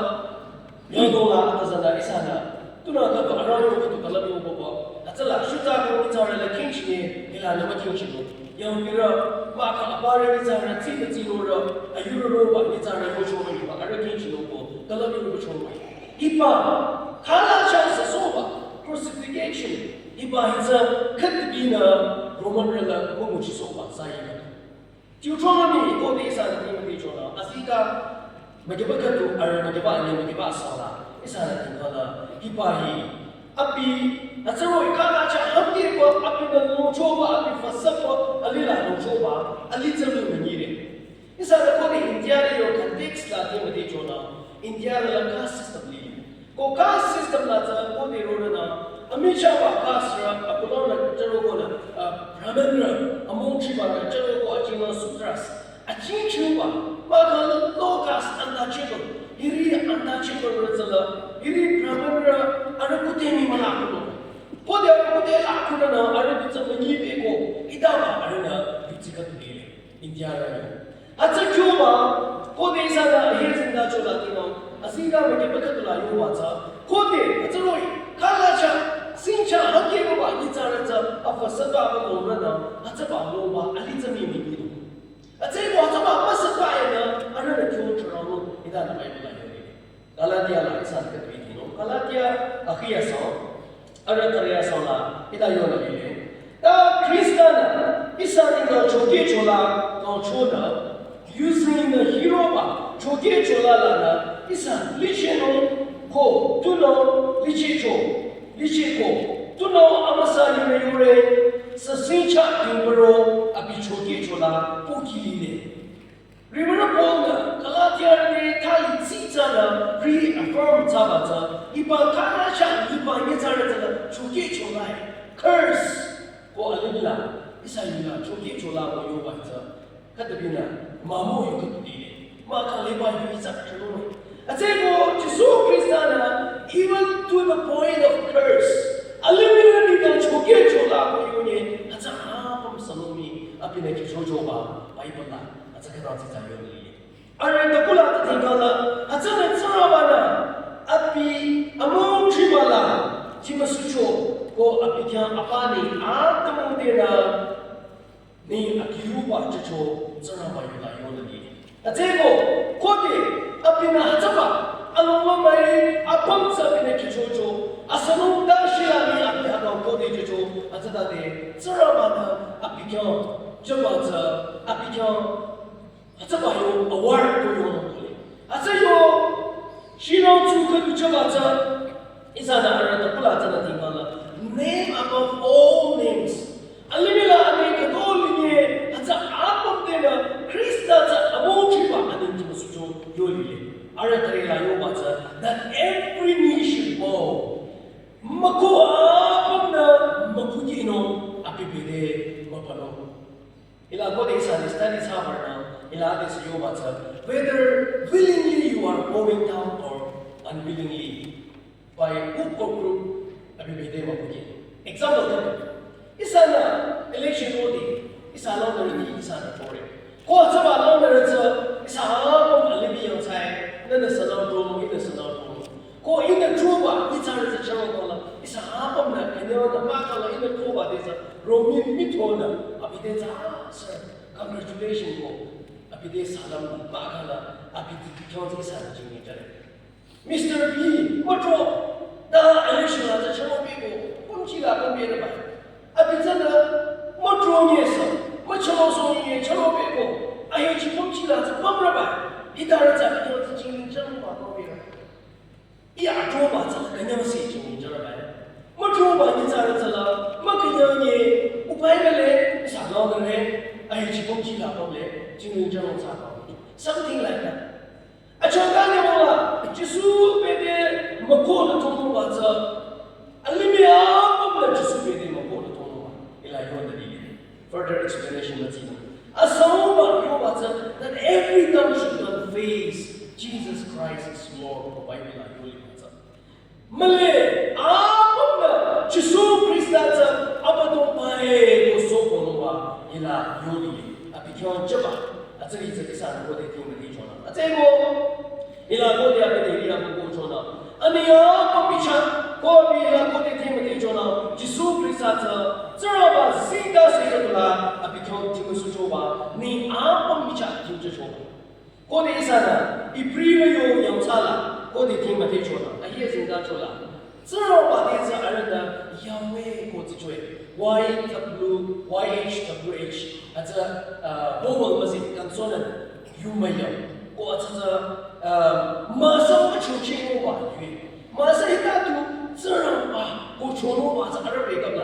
Speaker 7: Yodola, Atazana, Isana, do not have a royal to Kalabio Bobo, Atala, Shuta, Mitarada, Kingshire, Ilana Makinshino, Young Mira, Maka, Abari, Mitara, Tika Tinora, a Euro, Mitara, Rojo, Ara Kingshino, Kalabio Rojo. Ipa, Kala Soba, crucifixion, Ipa is a Katabina, Roman Rella, Momuchi Soba, Sayana. Deuteronomy, all these are the Timothy Jonah. Asika, Magabaka, Magaba, Magaba Sala, is another Hipahi, Api, Azaro, Kalacha, Hamki, up in the Lochoba, Api for supper, a little Lochoba, a little Lumkeh. Is that according India, your context, Timothy Jonah, India, the caste system. Go caste system, Lata, what they wrote now. Amisha Kasra, Apolona, Jerogona, Brahmendra, among Chiba, Jerogo, Ajima Sutras, a Chinchuba, Baka, Locas, untouchable, Iri untouchable Rizala, Iri Brahmendra, Arakutemi Malakuno. Podia Akuna, Arabita Manico, Idama Arena, Vitica India. At a Cuba, Podesana, here's in Nacho Latino, Asika Makapatula, Yuwata, Kode, at a Roy, Kalacha. Sincha Hakiba, Gitarata, of a Sababa Lorana, Atababa, Alitami Midu. I tell you what about Masabaya, another cultural in that Bible. Galatia, Santa Vitino, Galatia, Akia song, Arataria Sola, Idayona. Christiana, Isarina Chokechola, Conchoda, using the Hiroba, Chokechola, Isa, Licheno, Ko, Tuno, Lichicho. Lichiko, to know Amasali Mayure, Sasincha Timbero, Abichoki Chola, Pukili. Remember Ponga, Kalatia, Kali Zitana, reaffirm Tabata, Iba Kalacha, Iba Yetara, Choki Chola, curse, Go Alibla, Isayula, Choki Chola, or Yobata, Katabina, Mamu, you could be Makaliba, you is a I say, go to so Christiana, even to the point of curse. Eliminating the Chokechola, Union, that's a half of Salome, up in a Kichojoba, Bible, that's a Kanati. I read the Pula Tingala, that's a Sarabana, Api, among Tribala, Chimasucho, go Apikan Apani, Atamudena, Ni Akiuba Chicho, Sarabana, Yonali. A table, Kote, Apina Hataba, along my upon Sabine Kichocho, Asanum Dashilani Apiano Kodijo, Atade, Saramana, Apikan, Jabata, Apikan, Atabayo, a word to you. Asayo, Shino to Jabata, is another Pulata Tingala, name above all names. Alimila America, Goline, and the Apple dinner, Christa, a motiva, and into Sujo, Yoli. Aratarela Yobata, that every knee should bow. Makua, Makujino, Apipide, Mapano. Ila Godesa, studies Harvard now, Ila this Yobata, whether willingly you are bowing down or unwillingly, by hook or crook, Apipide Mapuji. Example, Isana, election voting, Isana, Isana for it. What's about London? It's a half of Libyan time. Then the Sanal in the Sanal. Go in the Truba, it's a channel. It's a half of them, and you're the Bakala in the Truba. There's a Roman Mitona. Abideza, sir, congratulations, go. Abide Salam, Bakala, Abidjon is a junior. Mr. P, Motro, the election as a channel people, Punchila, Pombiera. Abidza, Motro, yes, Macho, channel people. I hate you, Punchila, Pombraba. Idarata because Jimmy Jumba Mobile. Yeah, Drobats, I never see Jimmy Jumba. Motroba is Aratala, Makayone, Baibel, Salon, I hate you, Punchila, Jimmy Jumba. Something like that. A Changana, Jesu, Bede, Makola Tomobaza, Alimia, Jesu, Bede, Makola Tomo, Eli, further explanation, Latino. A song that every tongue should confess Jesus Christ is Lord of Baibel. Malay, Abba, Chisu Christata, Abadon Pae, Osoponova, Ila Yoli, Apikan Jaba, Atari Zakisan, what they think with each other. Atego, Ila Godia Pedia Bogotona, Ania Papicha, Kobi, Ila Godia think with each other, Chisu Christata, Zaraba, Sita Sikabula, Apikan Timusujoba, Ni Apa Micha Timjoba. Kode Isana, Ipriyo Yamsala, Kode Timatechona, I hear Zindachola. Zaraba is Aranda, Yahweh Kotijoy, YHWH, at a Bowel Mazik consonant, Yumaya, or at a Masa Chuchinova, Masa Hitatu, Zaraba, Kochonova, Arabic of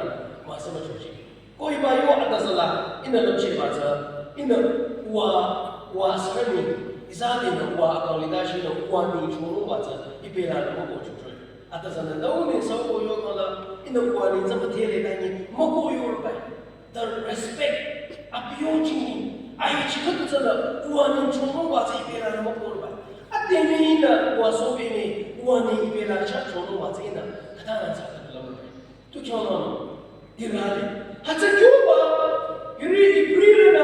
Speaker 7: Masa Chuchi. Koibayo Atazala, in the Lumkeh, in the was Remy. Izadin wa Kaulidashi of one Nyüthro water, Ipela Moko children. At the Zanadone, Soko Yokola, in the one in Zamatele, Moko Yoruba. The respect, Apiochi, I Chikutana, one Nyüthro water, Ipela Moko. At the Mina was Obini, one Ipela Chatron was in a Katana Sakalam. To Chono, Dirali. Hatsakuba, you really breathe,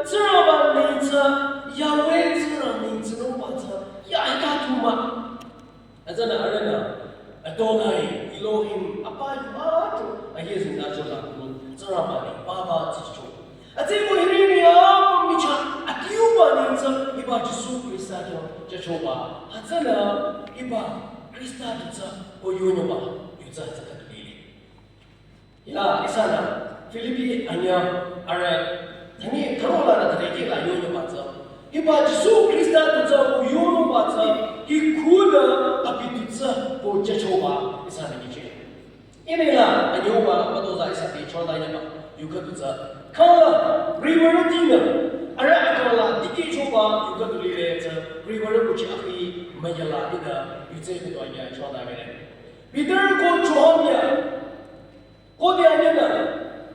Speaker 7: Saraba Nita. Yahweh means no matter. Yaikatuma. As an arena, Adonai, Elohim, Apayuatu, I hear in Najola, Zarabani, Baba Ticho. I think we hear Micha, at Yuba Ninsa, Iba Jesu Christajo, Jachoba, Hatzana, Iba, Christaja, or Yunoba, Yuzazakabili. Ila, Isana, Philippi, Anya, Ara, Tani, Karola, Tadekila, Yunoba. Iba Jesu Christa tuza uyono bata ikuna apitutsa ko jachoba isana giche. Inela anyoba badoza isati choda yaba yukatuza kala rivertina ara akala diki choba yukatulire ta river kuchi akhi mayala ida yutse ko anya choda gere. Peter ko chohamya ko de anyana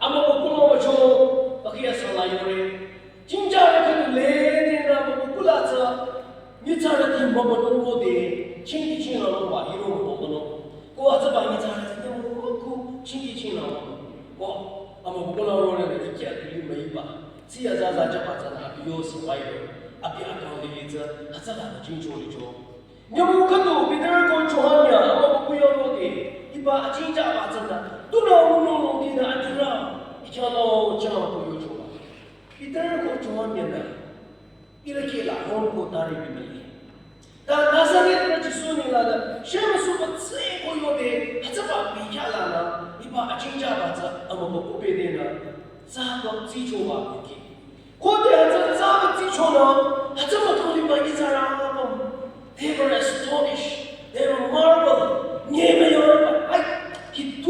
Speaker 7: amapokulo macho akhiya salayore 진짜로 그 레데나 부kulata 니차르티 뭐뭐노데 칭기칭나로 와 이런 거는 고아서 많이 잘하는데 뭐고 칭기칭나로 와 아마 부kul아로는 이렇게 들리 매봐 지야자자 잡아잖아 비오스 바이블 앞에 아까운데 하자가 진조리죠 녀무카도 비들고 좋아하냐 아마 부구요로데 이봐 진짜 맞잖아 또 나오는 데는 아니라 이처럼 저거 보여줘 Peter ko chuan mena irakela hon ko tari bimali 다 나사렛 지수니라나 셰마수가 세고요데 하자바 비캬라나 이바 아칭자바자 아무고 베데나 자바 지초바 이기 고대 하자 자바 지초나 하자바 돌리바 이자라바 they were astonished they were marveled 니메요라 아이 기투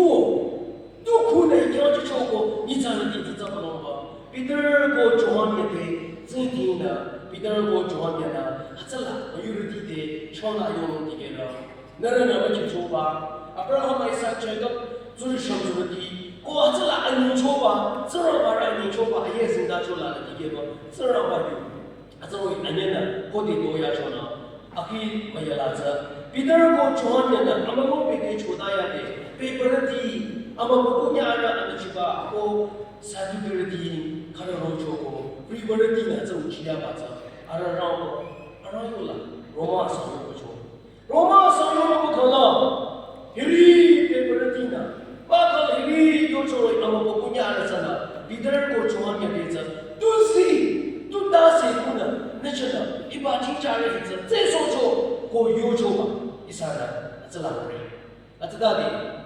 Speaker 7: 두쿠네 겨지초고 이자는 이자바노바 비들고 조한이데 즈디나 비들고 조한이나 하자라 유르디데 초나요디게라 너는 아버지 줘봐 아브라함 아이삭 제곱 주르셔주르디 고 하자라 아니 줘봐 저러봐 아니 줘봐 예승다 줘라는 이게 뭐 저러봐요 아저로 아니나 고디 도야 줘나 아키 마야라자 비들고 조한이나 아마고 비데 줘다야 돼 페퍼디 아마고 냐라 아니 줘봐 고 사두들디 가르로 줘고 리버디나 좀 지야바자 알아라고 알아요라 로마 성경을 줘 로마 성경을 보거나 히리 페퍼디나 바칼 히리 요초로 아마고 꾸냐라잖아 비들고 조한이 되자 두시 두다시구나 내쳐다 이바 진짜를 해서 제소초 고 요초바 이사라 아슬라그래 아트다디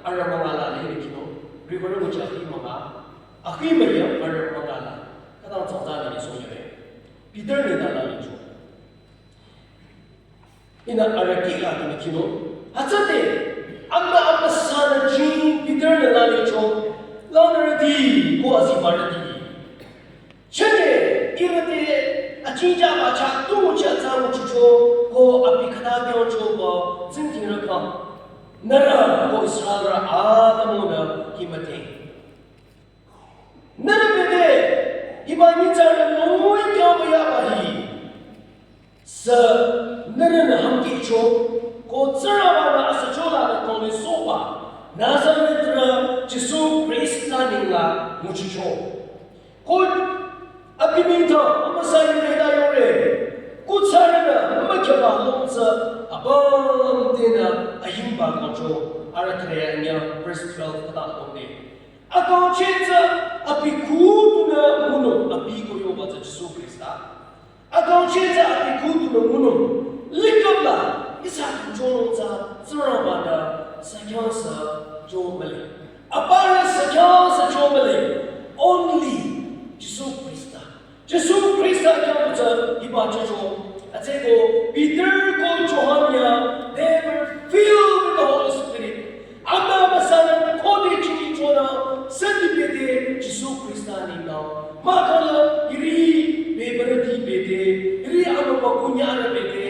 Speaker 7: 알라마라라 히리키노 리버를 보자 이마가 아히메야 알라마라라 가다 정자는 소녀래 비들니다라는 줘 ina arakila ni kino hatsate amma sana jin bider na ni cho lanerdi ko azimardi chete irate achinja ba cha tu cha za mu cho ko apikana de cho ba zintin ka nara ko israel adamuna kimate nara bede ibani cha no kya ba ya ba hi sa 너는 함께 줘. 곧 살아와라 아사초라는 돈을 쏘아. 나사렛으로 지수 그리스도님과 무치죠. 곧 아비민터 엄마사이를 해다요래. 곧 살아라 엄마켜봐 놈서 아범대나 아힘바고죠. 알아트레아냐 verse 12 그다음에 아까 진짜 아비구두나 무노 아비고요가 지수 그리스도. 아까 진짜 아비구두나 무노 Likabla isa jonza zurabana sakyansa jomale apara sakyansa jomale only Jesus Christ kyansa ibacha jo atego Peter ko Johania they were filled with the Holy Spirit amma masana kodi chini jona certificate Jesus Christ ni na makala iri beberati bede iri amma kunyara bede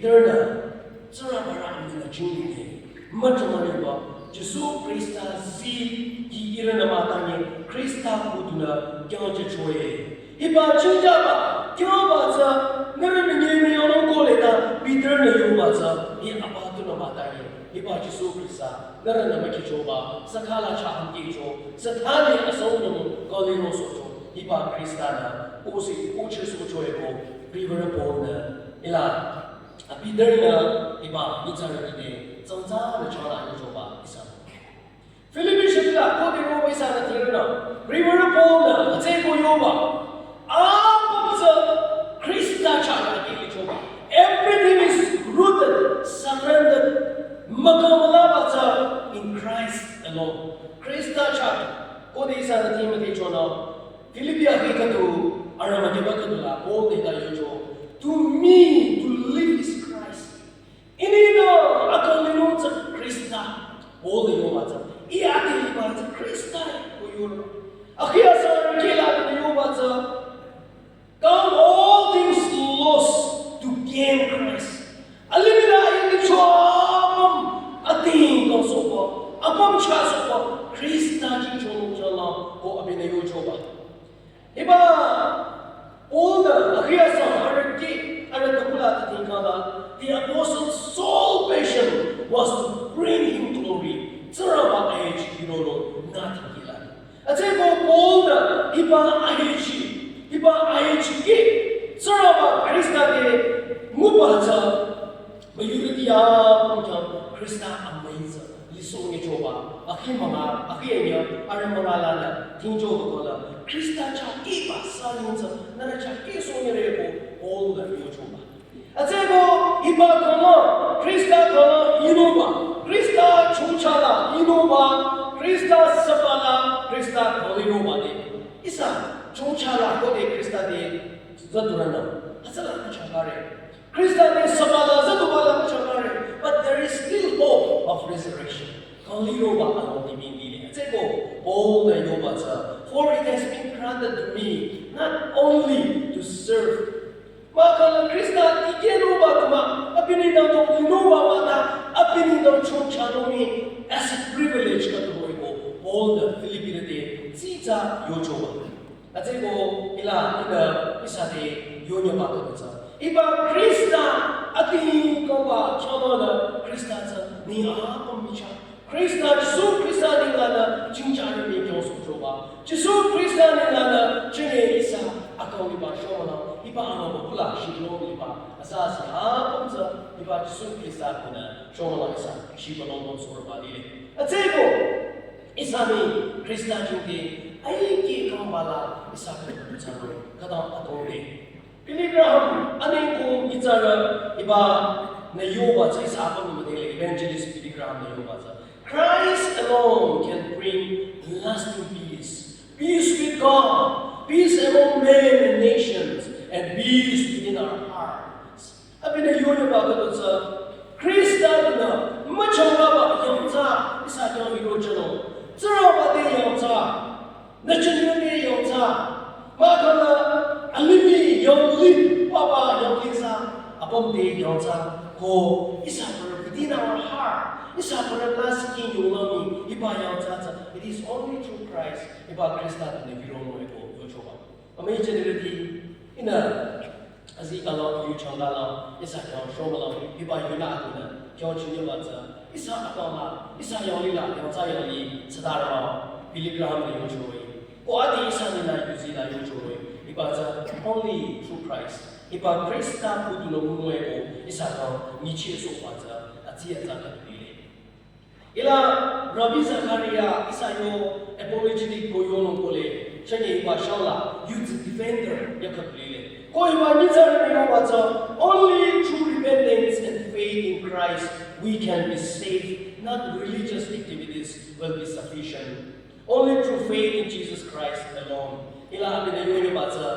Speaker 7: Eterna, Sarabara amina chingine, Matamariba, Jesu Christa zi ki irana matanye, Christa kuduna, Gyancha choye. Iba chijaba, Gyabaza, Naramine ono koleta, Eterna yubaza, I abatuna matanye, Iba Jesu Christa, Narana makichoba, Sakala chaham kicho, Satani asonum, Golino soto, Iba Christana, Osi, Uchesu choyeko, River Bona, Ila. Apiderna iba ijarine zangza de chora ni joba isa Philippi shila ko de ro isa na tirna river pona ate ko yoba apza Christa chara ki joba everything is rooted surrendered makamala bacha in Christ alone Christa chara ko de isa na timothy chona Philippi akikatu arama de bakadula all de da yojo to me to live is Christ. Inino akalino sa Krista. All the yomata. Iati iba sa Krista ko yun. Akia sa kila ni yomata. Count all things lost to gain Christ. Alimina ini chom ating ko sopo. Apam cha sopo Krista ji chom chala ko abinayo choba. Iba all the the apostle's sole passion was to bring him glory. Sarava age, you don't know, nothing he like. I say, Paul, Iba age, get Sarava, Christa, Mubaza, Mayuridia, Christa, amazing. Lisong Choba, Akimama, Akiania, Aramarala, Tinjo, Christa Chakiba, Salins, Naracha, Kisongerebo, all the Yochoba. Azego iba kono Krista kono inova Krista chuchala inova Krista sapala Krista kolirova de isa chuchala kode Krista de zadurana asala changare Krista de sapala zadubala changare but there is still hope of resurrection kolirova aloni mindi azego all the yobaza for it has been granted to me not only to serve Maka Krista ikenova tuma apini daw inova mata apini daw chonchanomi as a privilege katumoiko all the Filipino de sita yochoba atego ila isade yonya bakatsa iba Krista atini koba chonona Krista sa ni apamicha Krista Jesu Krista nilana chinchana mi kyosuchoba Jesu Krista nilana chine isa akawi ba shomana iba ano pula shilo iba asasi apamsa iba Jesu Krista kuna shomana isa shibalong surba dile atego isami Krista jinge aiki kambala isa kuna chano kada atore Piligraham anengko itara iba na yoba sa isa apam madele evangelist Piligraham na yoba sa Christ alone can bring lasting peace with God, peace among men and nations, and peace within our hearts. Abi na yun ba ito sa Krista na machanga ba yung sa isa yung irochano. Zara ba di yung sa nachanyo yung sa makana alimi yung lip papa yung lisa apong di yung sa ko isa for within our heart. Isa para lasting yung lami iba yung sa it is only through Christ iba Krista na birono ito yochoba. Amay generally ina azi kalau yu chandala isa yung shomala iba yung na na kyo chinyo ba sa isa akala isa yung lila yung sa yung li sadara Piligraham na yochoy o adi isa nila yuzila yochoy iba sa only through Christ iba Krista puto no muno ito isa yung nichi so ba sa ati at sa Ila Rabbi Zakaria isayo apologetic koyono kole chanye iba shala youth defender yakatrile ko iba nizar no wacha only through repentance and faith in Christ we can be saved not religious activities will be sufficient only through faith in Jesus Christ alone ila abina yono wacha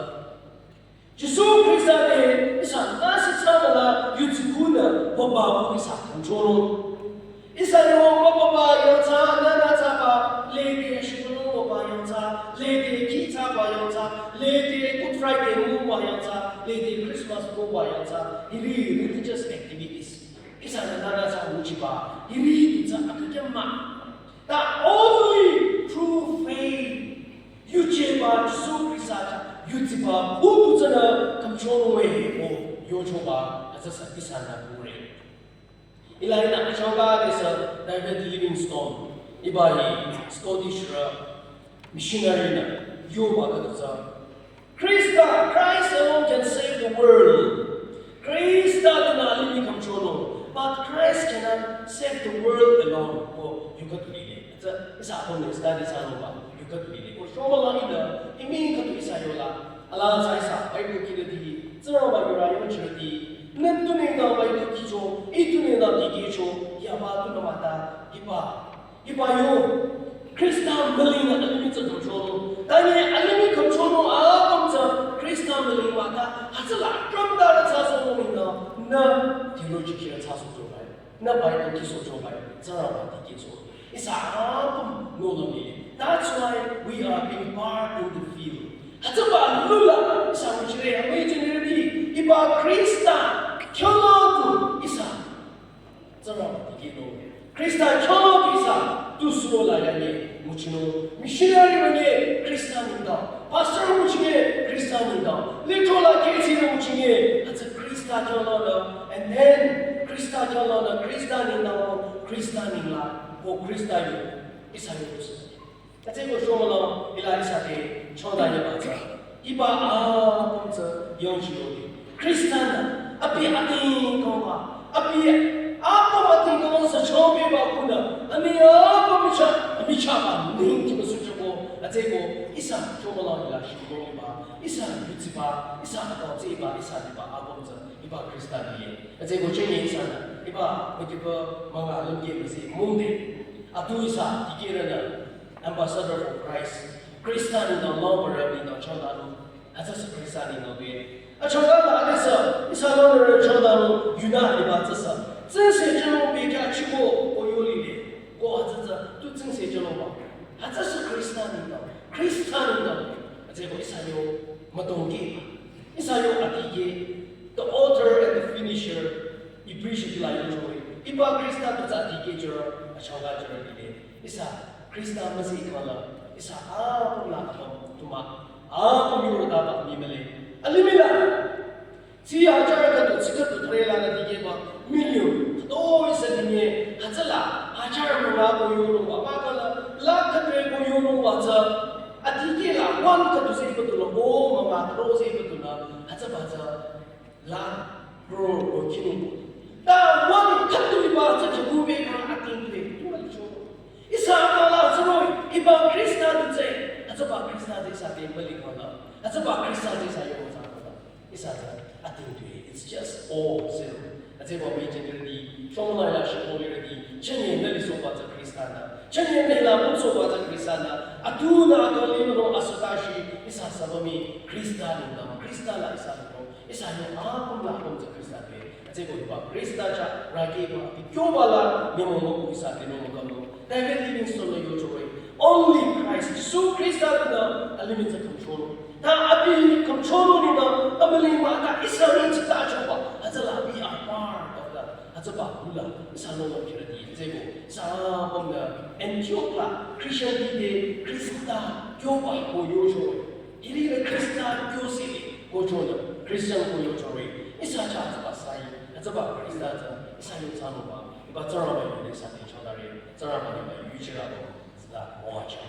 Speaker 7: Jesu Krista de isa nasi sana youth kuna baba isa control isa yung mababa yung sa nanasa pa lady shibulong ba yung sa lady kita ba yung sa lady Good Friday mo ba yung sa lady Christmas mo ba yung sa hindi religious activities isa na nanasa uchi ba hindi sa akadema that only through faith yuche ba Jesu Krista yuche ba buto sa na control way o yocho ba asa sa isa na pure Ilahin na kasyaga sa David Livingstone, iba ni Scottish missionary na yoba ka sa Christ alone can save the world. Krista na alimi kamchono, but Christ cannot save the world alone. O, you got to read it. Isa ako na study sa ano ba? You got to read it. O, shoma lang ina, himingin ka to isa yola. Ala sa isa, Bible kinadi, zara ba yura yung chiradi, Nantunay na Bible kicho, itunay na digicho, yabato na mata, iba yung Krista maling na alimin sa kontrolo. Tanya alimin kontrolo alam sa Krista maling mata, hasala kamdara sa sumunod na theological sa sumunod, na Bible kiso chobay, zara ba digicho. Isa alam nolami. That's why we are being part in the field. Hasaba lula, isa mo chire, may generally, iba Krista. Kyolotu isa zara digino Krista kyolotu isa tu Suro layane muchino missionary mane Krista ninda pastor muchine Krista ninda litola kesi muchine that's a Krista kyolotu and then Krista kyolotu Krista ninda Krista ninda o Krista yo isa yo that's it shomala ila isa te choda ya baza iba pomza yonjiro Krista Api ating koma, api apa ating koma sa chobe ba kuna, ani apa micha pa ning ki masucha ko, at ko isa isa chomala ila shimong iba isa yutsiba isa atau iba isa iba abomza iba kristani aje go chenye isa na iba begitu mga lumkeh mesi mungde atu isa dikirana ambassador for Christ kristani no longer ni no chondaru asa kristani no be a chondaru adesa isa no chondaru yuna iba tsasa 这些这种别家去过我有理的，我这都这些这种吧，这是 Christian 的 ，Christian 的，这个一啥有没懂的，一啥有阿弟的 ，the author and the finisher， 一不是来有说，一般 Christian 都在弟的这儿，唱歌这儿的，一啥 Christian 不是一个了，一啥不拉不都嘛，不有了大把你们嘞，里面啦。 只要这个都这个都推了那地方，million，都是人家，还这啦，还这儿不拿过有弄哇，把个了，拉个对过有弄哇这，地界啦，万个都是一个都了，哦嘛，都是一个都了，还这把这，拉 grow 过去弄，但万个都一把这就不别看定对，多了就，一啥个啦，这种一般 Christian 的这，还这把 Christian 的啥变不灵光了，还这把 Christian 的啥用啥个了，一啥子。 I think it's just all zero. 这个没经历的，从来是后来的，前年那里说过这克里斯坦的，前年那啦不说过这克里斯坦的，都那个里面阿斯达西，一啥什么米克里斯坦的，克里斯坦啦一啥的，一啥有不拉这克里斯坦的，这个对吧？克里斯坦家拉给吧，就把啦，你们一啥的，你们干嘛？但是里面说了有作为 ，only Christ， so 克里斯坦的，里面在 control。 他阿比 control 你呢，阿们里马他一生人去打球吧，他这拉比阿巴的，他这把不了，啥弄不起来的，这个啥我们的 Antioch Christian 的 Christa 就把我有作为，伊里的 Christa 就是的，我做的 Christian 我有作为，一啥家这把啥意，这把 Christa 这一啥有啥弄吧，一把这样的有的啥的乔达人，这样的你们语气了都是吧，我讲。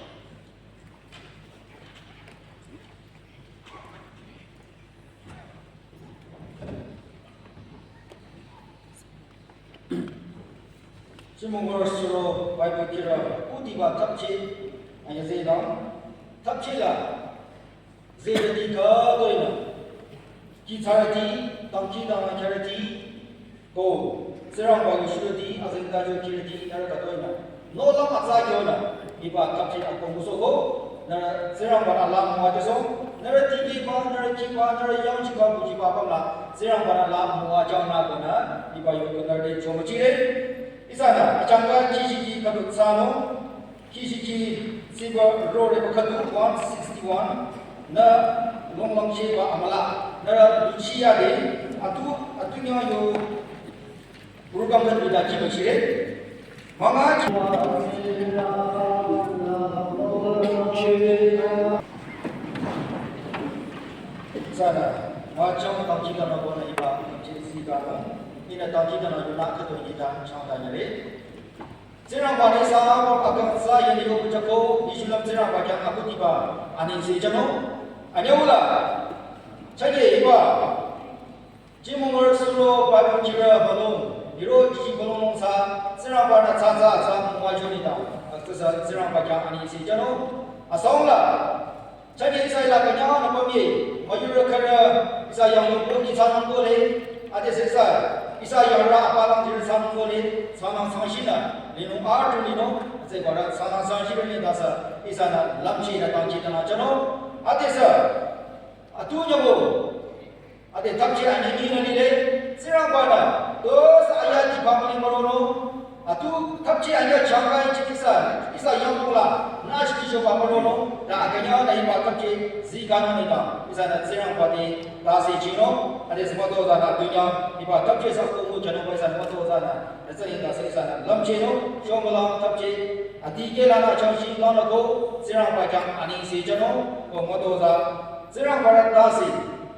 Speaker 5: Chimonger Suro Baibel Khirü Utiba Tapchi Anya Zedam Tapchi la Zedati Ka Doina Kisah Tangki Dana Charity Go Serang Bayu Shurati Azenda Jo Kiriti Araka Doina No Lam Atsa Kyona Iba Tapchi Akong Musogo Nara Serang Bana Lam Muajaso Nara Tiki Ba Nara Kiba Nara Yang Chiba Buji Ba Pamla Serang Bana Lam Muajana Gona Iba Yu Nara Chomochire Isana, Achanga Kishiki Kadu Sano, Kishiki Siba Road Kadu 161, Na Lumkeh Amala, Na Lucia de, Atunya Yo Urugam Vida Chimonger, Mama Isana, Wachang Tangki Dana Bona Iba, Jesi Gano. Ina tangki dana yuna kato ita changda nyale. Zirang bani sa akan sa yani ko bujako isulam zirang bakyang aku tiba aning si jano. Anyawula. Chage iba. Chimonger Suro Baibel Khirü balon. Iro isi balon sa zirang bana chacha sa muajoni da. Aksa zirang bakyang aning si jano. Asongla. Chage isa ila kanya na pamye. Mayura kara isa yang yo ni sanang ko le. Ade sesa Isa yara apalang jir sanang boleh sanang sangshina lino art lino je bara sanang sangshina ni dasa isa na lamchi na tangchi na jano ate sa atu nyabo ate tamchi ani ni ni le sirang bana dos ayat di pamali marono atu tamchi ani changkai chikisa isa yang pula nash kisho pamalono na aganya na iba tamchi zigano ni da isa na sirang badi dasi chino ade semoto zana dunya iba tapche sa ko mu jano bai san moto zana ese inda se sana lamche no shomala tapche ati ke la na changshi la na ko sirang ba jang ani se jano ko moto za sirang ba dasi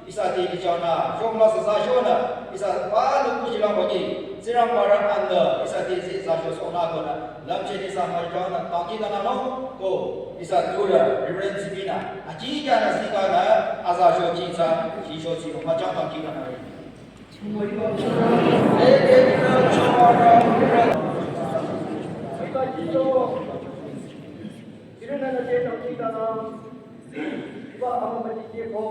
Speaker 5: isa ti ni jana shomala sa shona isa ba lu ku jilang ba ni sirang ba anda isa ti se sa sho na ko na lamche ni sa ma jana ta ki na no ko isa dura reverence bina aji jana sika na asa sho ji sa ji sho ji ma jang ta ki na
Speaker 6: Iba ama mati ko.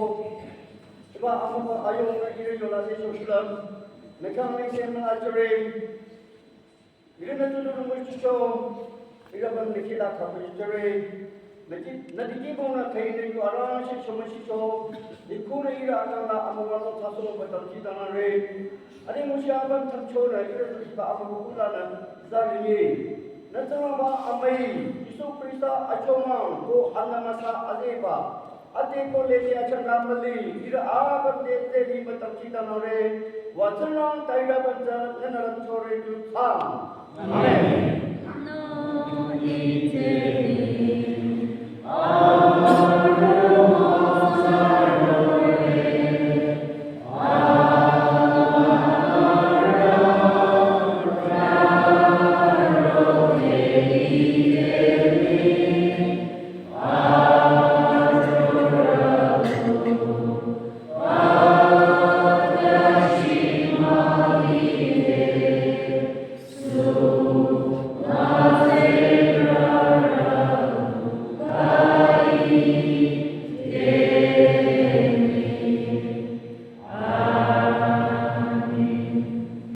Speaker 6: Iba ama ayong na iri yola de sosial. Mekang may sen na ajore. Iri na tulong mo siyo. Ira bang nikila ka mo ajore. Nadiki mo na kayo rin ko arang siya sumasiso. Ikuna ira ang na amawalo tasong batang kita na rin. Ani mo siya bang tamchora ira sa iba amawala na zariye. Nasama ba amay Isu Krista acomang ko anamasa adeba. Ate ko lele achanga mali ira abat de te di batang kita na rin. Wajanang tayo bang nanaran chore tu sang.